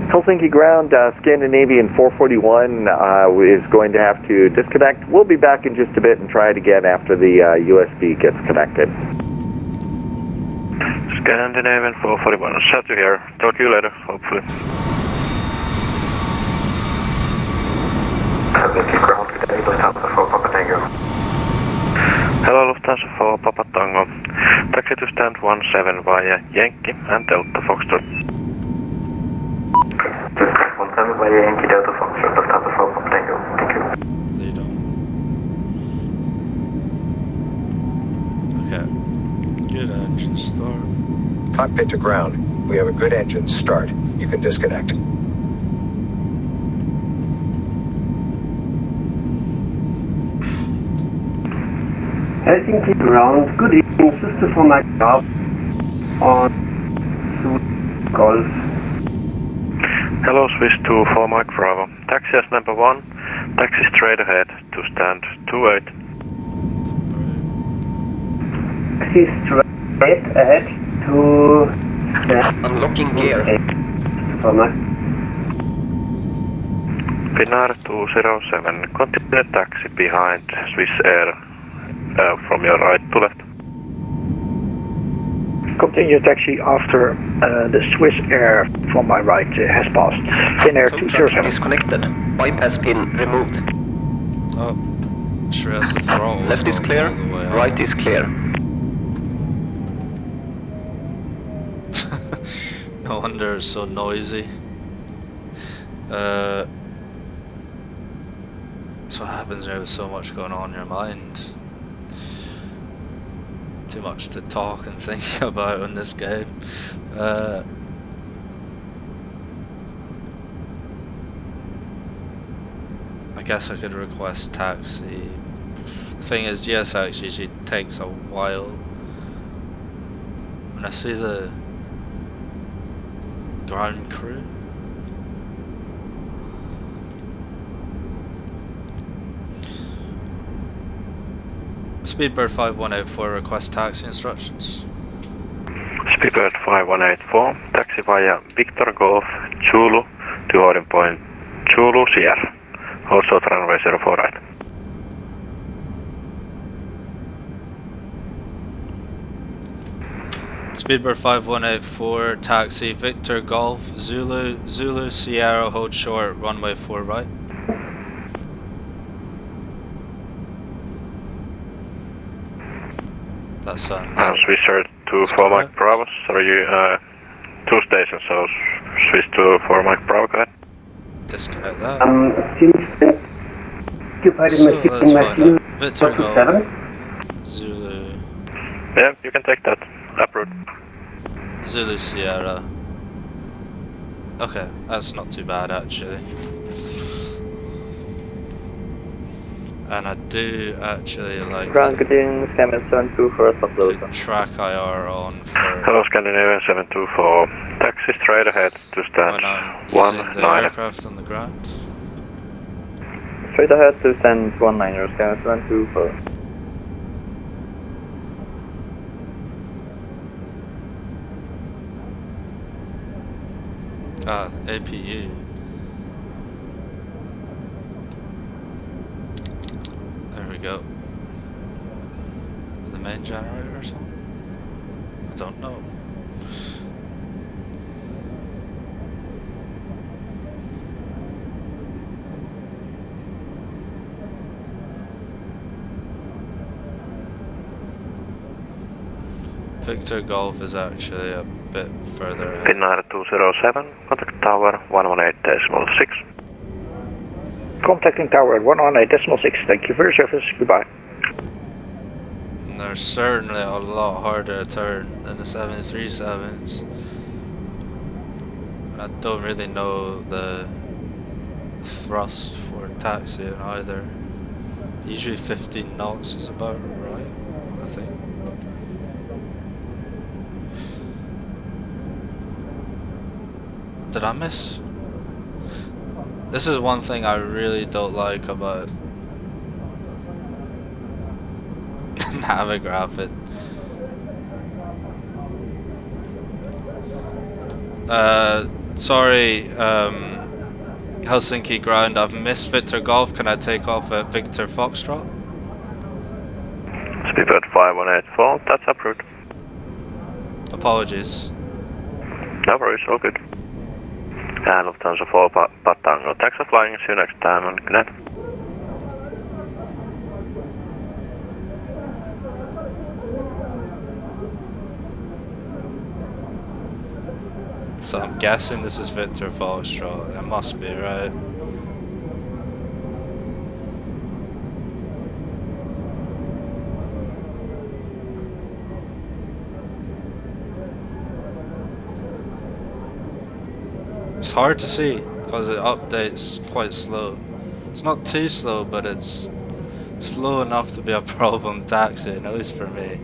Helsinki Ground, Scandinavian 441 is going to have to disconnect. We'll be back in just a bit and try it again after the USB gets connected. Scandinavian 441, sad to hear. Talk to you later, hopefully. Helsinki Ground, Lufthansa 4 Papa Tango. Hello, Lufthansa 4 Papa Tango. Taxi to stand 17 via Yankee and Delta Foxtrot. 17 via Yankee Delta Foxtrot, Lufthansa 4 Papa Tango. Thank you. They don't. Okay. Good engine start. Cockpit to ground. We have a good engine start. You can disconnect. Helsinki Ground. Good evening. Sister for my job on Golf. Hello, Swiss 2 for Mike Bravo. Taxi as number 1. Taxi straight ahead to stand 28. Taxi straight ahead to unlocking gear. Finnair 207, continue taxi behind Swiss Air from your right to left. Continue taxi after the Swiss Air from my right has passed. Finnair 207. Disconnected. Bypass pin removed. Oh, sure has the throttle. Left is clear, right is clear. No wonder it's so noisy. That's what happens when there's so much going on in your mind. Too much to talk and think about in this game. I I guess I could request taxi. The thing is, GSX usually takes a while. When I see the ground crew. Speedbird 5184, request taxi instructions. Speedbird 5184, taxi via Victor Golf, Zulu to ordering point Zulu Sierra. Also runway 04 right. Speedbird 5184, taxi Victor Golf, Zulu Sierra, hold short, runway 4 right. That sounds... Swisher to 4 Mike Bravo, sorry, 2 stations, so switch to 4 Mike Bravo, go ahead. Disconnect that. Since occupied So machine let's find machine out. Victor Golf, 47. Zulu... Yeah, you can take that. Approved. Zulu Sierra. Okay, that's not too bad actually. And I do actually like Ground continuing Scammon 724 put track IR on for Hello Scandinavian 724. Taxi straight ahead to stand when I'm using the 19. aircraft on the ground. Straight ahead to stand 19, Scammon 724. APU. There we go. The main generator or something? I don't know. Victor Golf is actually a bit further ahead. Finnair 207, contact tower 118.6. Contacting tower at 118.6. Thank you for your service. Goodbye. They're certainly a lot harder to turn than the 737s. And I don't really know the thrust for taxiing either. Usually 15 knots is about right, I think. Did I miss? This is one thing I really don't like about Navigraph. Sorry, Helsinki Ground, I've missed Victor Golf. Can I take off at Victor Foxtrot? Speedbird 5184, that's approved. Apologies. No worries, all good. And Lufthansa 4 Patango. Thanks for flying, see you next time and good night. So I'm guessing this is Victor Foxtrot. It must be, right? It's hard to see because it updates quite slow. It's not too slow, but it's slow enough to be a problem taxiing, at least for me.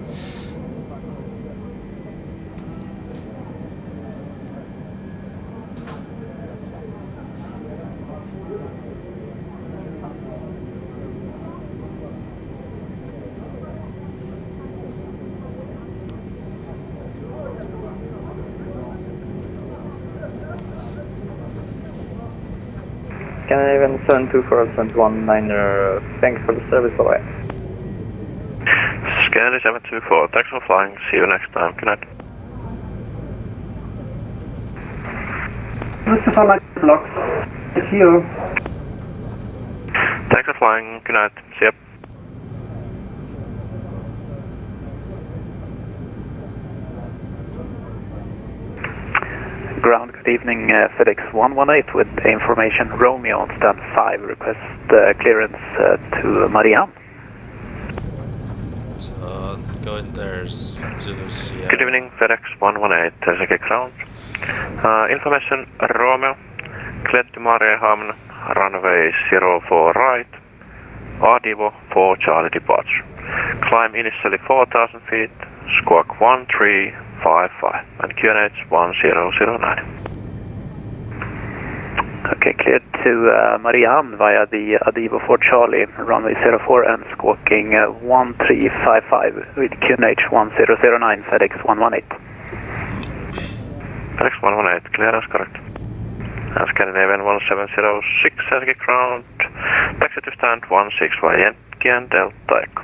Scandinavian 724, 719er, thanks for the service, bye. Scandinavian 724, thanks for flying, see you next time, good night. Mr. Mike Block, it's you. Thanks for flying, good night, see ya. Ground, good evening, FedEx 118 with information Romeo on stand 5, request clearance to Maria. So going there's Good evening, FedEx 118, Helsinki Ground. Information Romeo, cleared to Mariehamn, runway 04 right, Adivo for Charlie departure. Climb initially 4,000 feet, squawk 1355, and QNH 1009. Okay, cleared to Mariehamn via the Adivo for Charlie, runway 04 and squawking 1355 with QNH 1009, FedEx 118. FedEx 118, clearance correct. Scandinavian 1706, Helsinki Ground, taxi to stand 16 via Yankee and Delta Echo.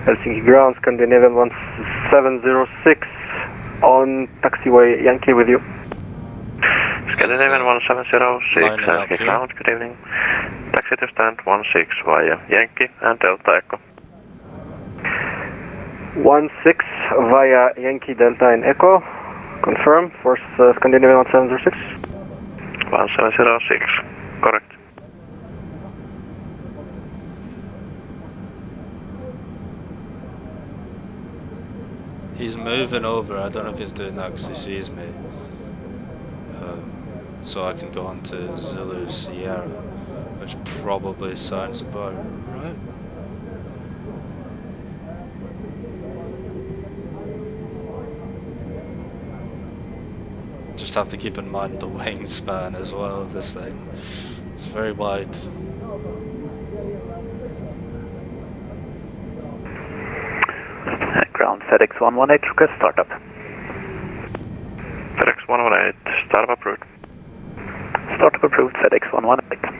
Helsinki Ground, Scandinavian 1706, on taxiway Yankee with you. Scandinavian 1706, Helsinki Ground, good evening. Taxi to stand 16 via Yankee and Delta Echo. 16 via Yankee Delta and Echo, confirm for Scandinavian 1706. 1706, correct. He's moving over. I don't know if he's doing that because he sees me. So I can go on to Zulu Sierra, which probably sounds about right. Just have to keep in mind the wingspan as well of this thing. It's very wide. Ground FedEx 118, request startup. FedEx 118, startup approved. Startup approved, FedEx 118.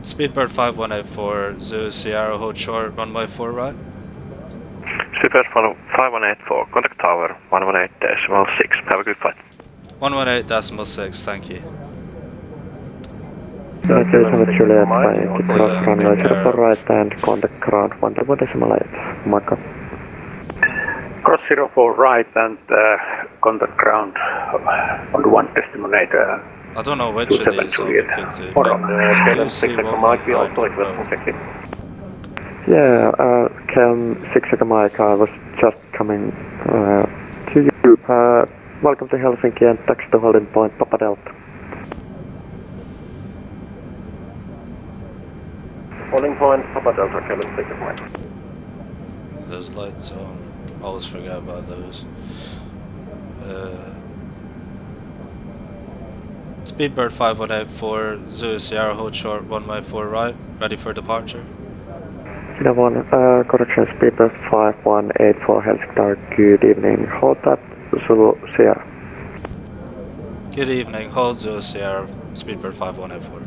Speedbird 5184, Zoo Sierra, hold short, runway 4 right. Speedbird 5184, contact tower 118.6, have a good flight. 118.6, thank you. Juliet, cross runway 04 right and contact ground 1.8, Marco. Cross 04 right and contact ground 1.8. I don't know which of these I could do, but I do see what might be like Yeah, Kelm 6 Mike, I was just coming to you. Welcome to Helsinki and taxi to holding point Papa Delta. Holding point Papa Delta, Kelm 6 Mike. Those lights on, always forget about those. Speedbird 5184, Zoo Sierra, hold short, runway 4 right, ready for departure. Correction, Speedbird 5184, Helsinki Tower, good evening, hold that, Zulu Sierra. Good evening, hold Zoo Sierra, Speedbird 5184.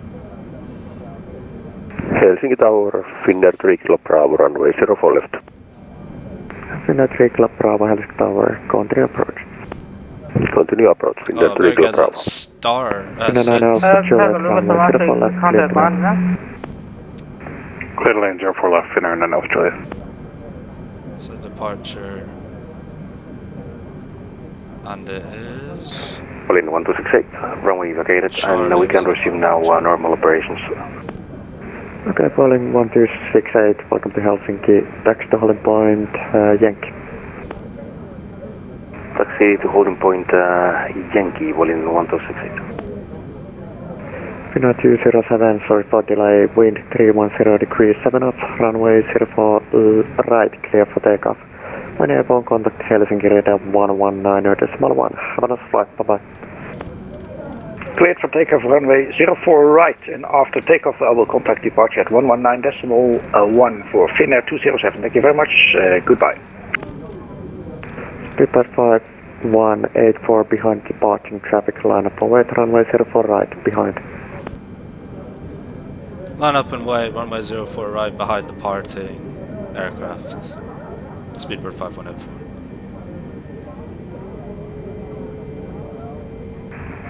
Helsinki Tower, Finnair 3 Kilo Bravo, runway 04 left. Finnair 3 Kilo Bravo, Helsinki Tower, continue approach. Continue approach, Finnair 3 Kilo Bravo. Star, Clear lane 04 left, Finnair and Australia. So departure, and it is... Berlin 1268, runway vacated, and we can resume now normal operations. Okay, Berlin 1268, welcome to Helsinki, taxi to holding point Yankee. Taxi to holding point Yankee, Berlin 1268. Finnair 207, sorry for delay, wind 310 degrees 7 knots, runway 04 right, clear for takeoff. When airborne, contact Helsinki radar 119.1. Have a nice flight, bye bye. Cleared for takeoff, runway 04 right, and after takeoff I will contact departure at 119.1 for Finnair 207. Thank you very much, goodbye. Speedbird 5184 behind departing traffic line up and wait, runway 04 right, behind. Line up and wait, runway 04 right behind departing aircraft. Speedbird 5184.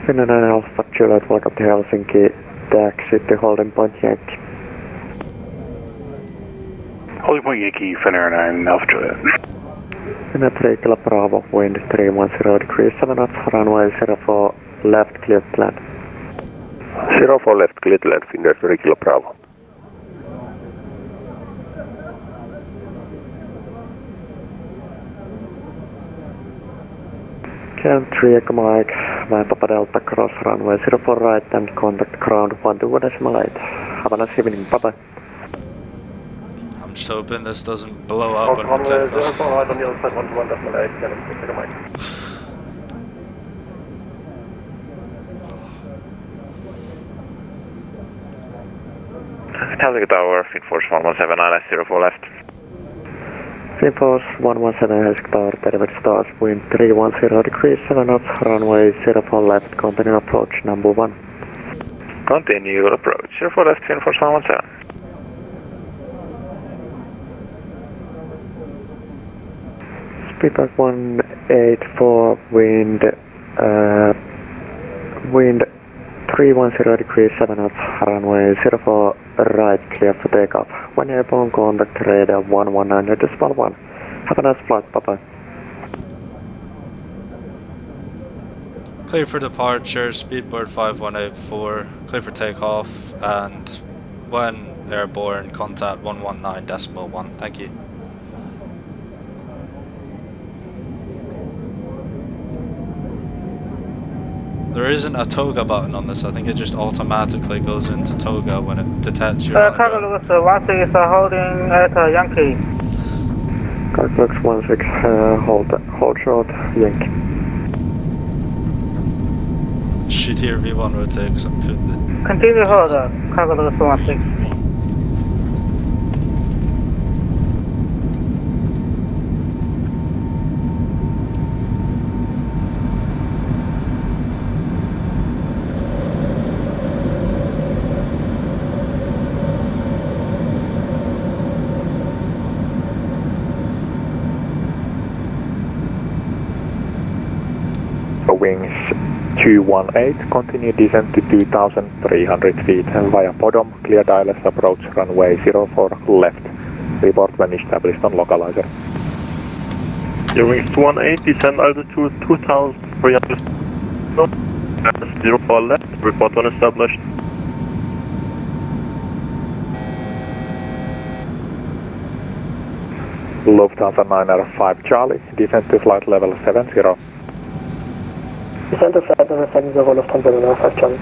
Finnair 9 Alpha Juliet, welcome to Helsinki, taxi to holding point Yankee. Hollywood Yankee, Finnair 9, Alpha Juliet. Finnair 3 Kilo Bravo, wind 310 degrees 7 knots, runway 04 left, clear to land. 04 left, clear to land, Finnair 3 Kilo Bravo. Cam 3 Echo Mike, Papa Delta cross runway 04 right and contact ground 12.8. Have a nice evening, bye bye. I'm just hoping this doesn't blow up when we take off. Right on the other side, 1.8, Cam 3 Echo Mike. Helsinki Tower, Finforce 1179, 04 left. Finforce 117 Helsinki Tower, delivered stars, wind 310 degrees 7 knots, runway 04 left, continue approach number 1. Continue approach, 04 left, Finforce 117. Speedback 184, wind 310 degrees 7 knots, runway 04 right, clear for takeoff. When airborne, contact radar 119.1. Have a nice flight, bye bye. Clear for departure, Speedbird 5184, clear for takeoff, and when airborne, contact 119.1. Thank you. There isn't a toga button on this, I think it just automatically goes into toga when it detects your Cargo Lewis 16 is holding at Yankee. Cargo Lewis 16, hold short, Yankee. Should hear V1 rotate because I put the... Continue hold, Cargo Lewis 16. Wings 218, continue descent to 2,300 feet via Podom, clear ILS approach runway 04 left. Report when established on localizer. Your wings 218, descend altitude 2,300 feet. 04 left, report when established. Lufthansa 905 Charlie, descent to flight level 70. Descent to flight level 70, Lufthansa 905 Charlie.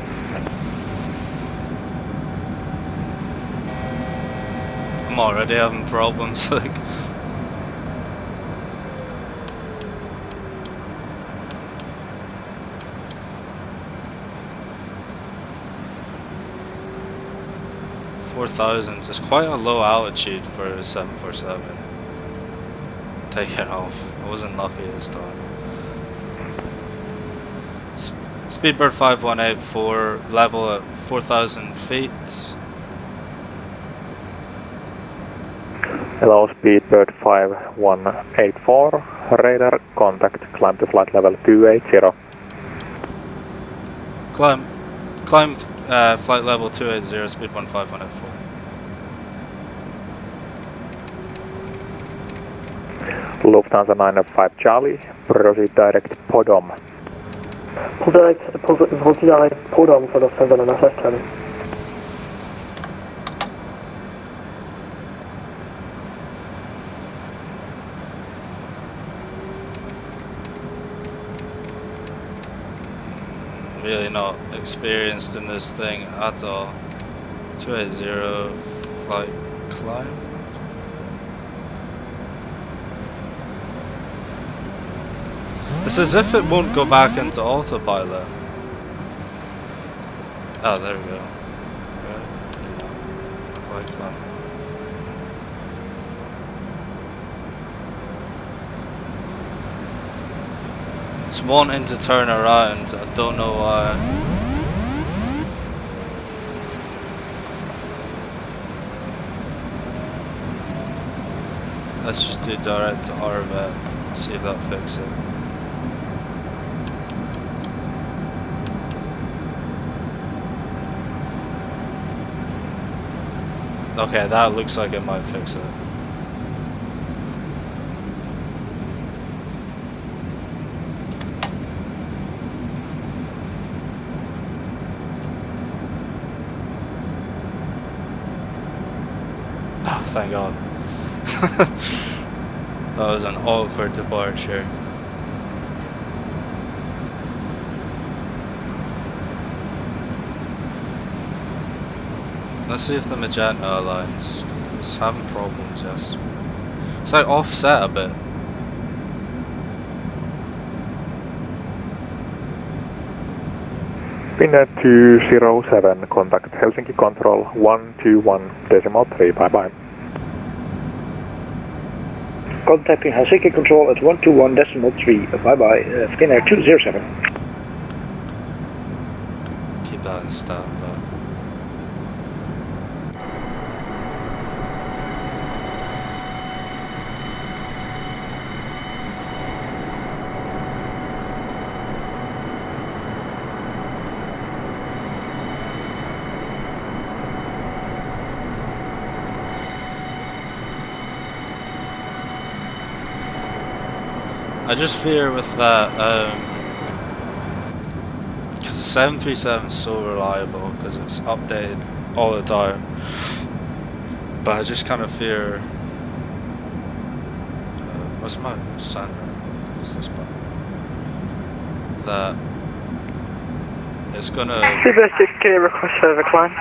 I'm already having problems, like... $4,000 is quite a low altitude for a 747. Taking off. I wasn't lucky this time. Speedbird 5184, level at 4,000 feet. Hello, Speedbird 5184, radar contact, climb to flight level 280. Climb flight level 280, speed 15184. Lufthansa 905 Charlie, proceed direct Podom. Pull direct Podom for Lufthansa 905 Charlie. Really not experienced in this thing at all. 280 flight climb. It's as if it won't go back into autopilot. Oh, there we go. Right. Flight climb. It's wanting to turn around, I don't know why. Let's just do direct to orbit, see if that fixes it. Okay, that looks like it might fix it. thank God. That was an awkward departure. Let's see if the magenta aligns. It's having problems, yes. It's like offset a bit. Finnair 207, contact Helsinki Control 121.3, bye-bye. Contacting Helsinki Control at 121.3, bye-bye, Finnair 207. Keep that in standby. I just fear with that, because the 737 is so reliable, because it's updated all the time, but I just kind of fear, what's my sender? What's this button? That it's gonna... Speedbird 6 kilo, request further climb.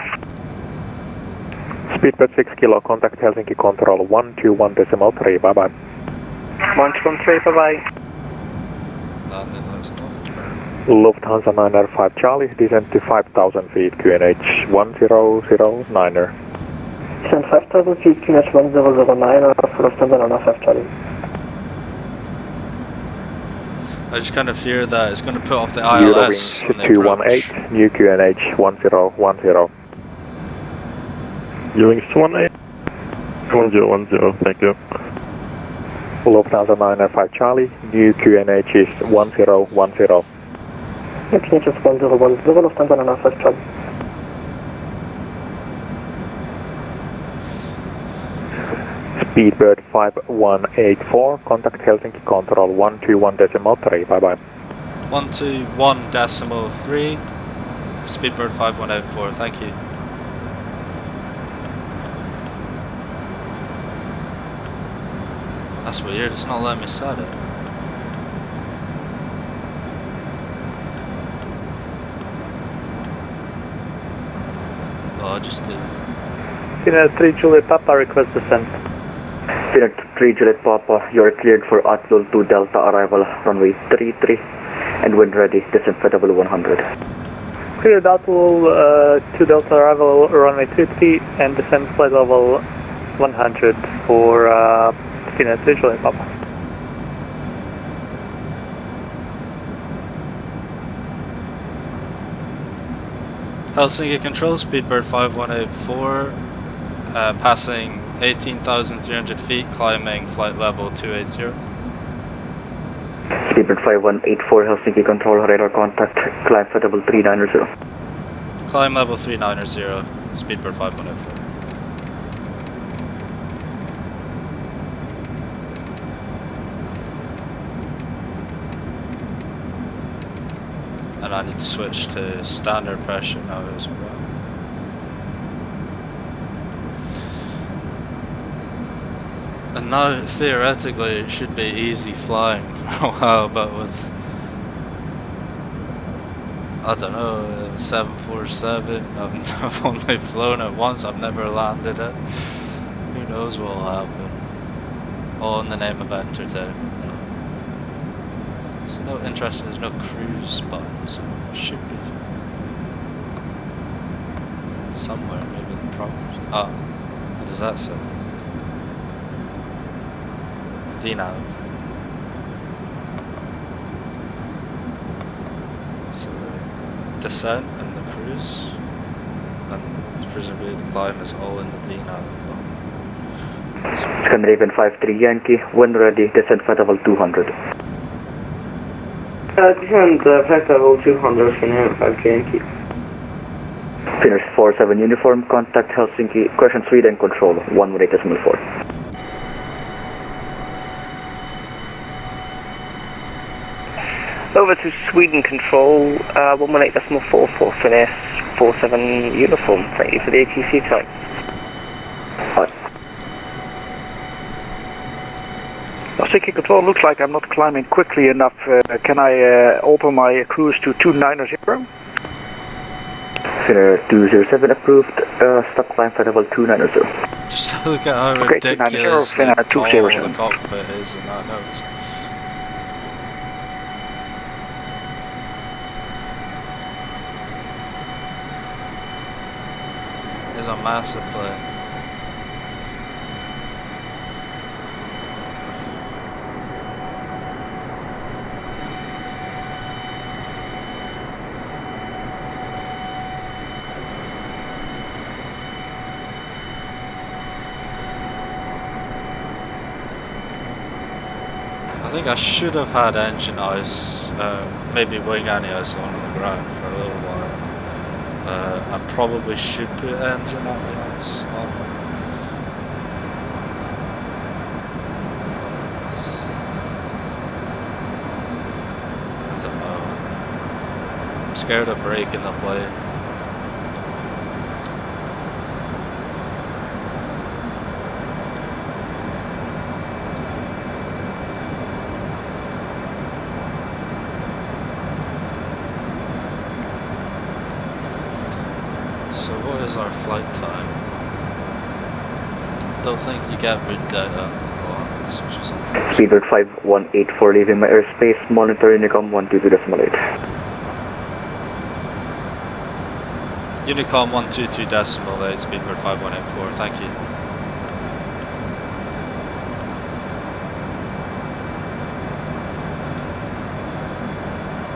Speedbird 6 kilo, contact Helsinki Control 121.3, bye-bye. 113, bye-bye. Lufthansa 905 Charlie, descent to 5,000 feet, QNH 1009er. Descent 5,000 feet, QNH 1009er, for Lufthansa 905 Charlie. I just kind of fear that it's going to put off the ILS on the approach. 218, new QNH 1010. Ewing 18, 1010, thank you. Lufthansa 905 Charlie, new QNH is 1010. QNH is 1010, Lufthansa 905 Charlie. Speedbird 5184, contact Helsinki Control 121.3, bye-bye. 121.3, Speedbird 5184, thank you. That's weird, it's not letting me set it. Well, I just did. Finnair 3 Juliet Papa, request descent. Finnair 3 Juliet Papa, you are cleared for Atlul 2 Delta arrival, runway 33, and when ready, descent flight level 100. Cleared Atlul 2 Delta arrival, runway 33, and descent flight level 100 for Finnair 3 Juliet Papa. Helsinki Control, Speedbird 5184, passing 18,300 feet, climbing flight level 280. Speedbird 5184, Helsinki Control, radar contact, climb flight level 390. Climb level 390, Speedbird 5184. And I need to switch to standard pressure now as well. And now theoretically it should be easy flying for a while, but with, I don't know, 747, I've only flown it once, I've never landed it. Who knows what will happen? All in the name of entertainment. It's no interesting, there's no cruise button, so it should be somewhere, maybe in the properties. Ah, what does that say? VNAV. So the descent and the cruise, and presumably the climb is all in the VNAV button. Scandinavian 53 Yankee, when ready, descent flight level 200. Descent flight level 200, Scandinavian 5 Yankee. Finnish 47 uniform, contact Helsinki, question Sweden Control, 118.4. Over to Sweden Control, 118.44 Finnish 47 uniform, thank you for the ATC time. Helsinki Control, looks like I'm not climbing quickly enough. Can I open my cruise to 290? Finnair 207 approved, stop climb for level 290. Just look at how ridiculous tall the cockpit is in that nose. It's a massive plane. I think I should have had engine ice, maybe wing anti-ice on the ground for a little while. I probably should put engine anti-ice on. I don't know. I'm scared of breaking the plane. So what is our flight time? I don't think you get route data. Speedbird 5184 leaving my airspace, monitor Unicom 122.8. Unicom 122.8, Speedbird 5184, thank you.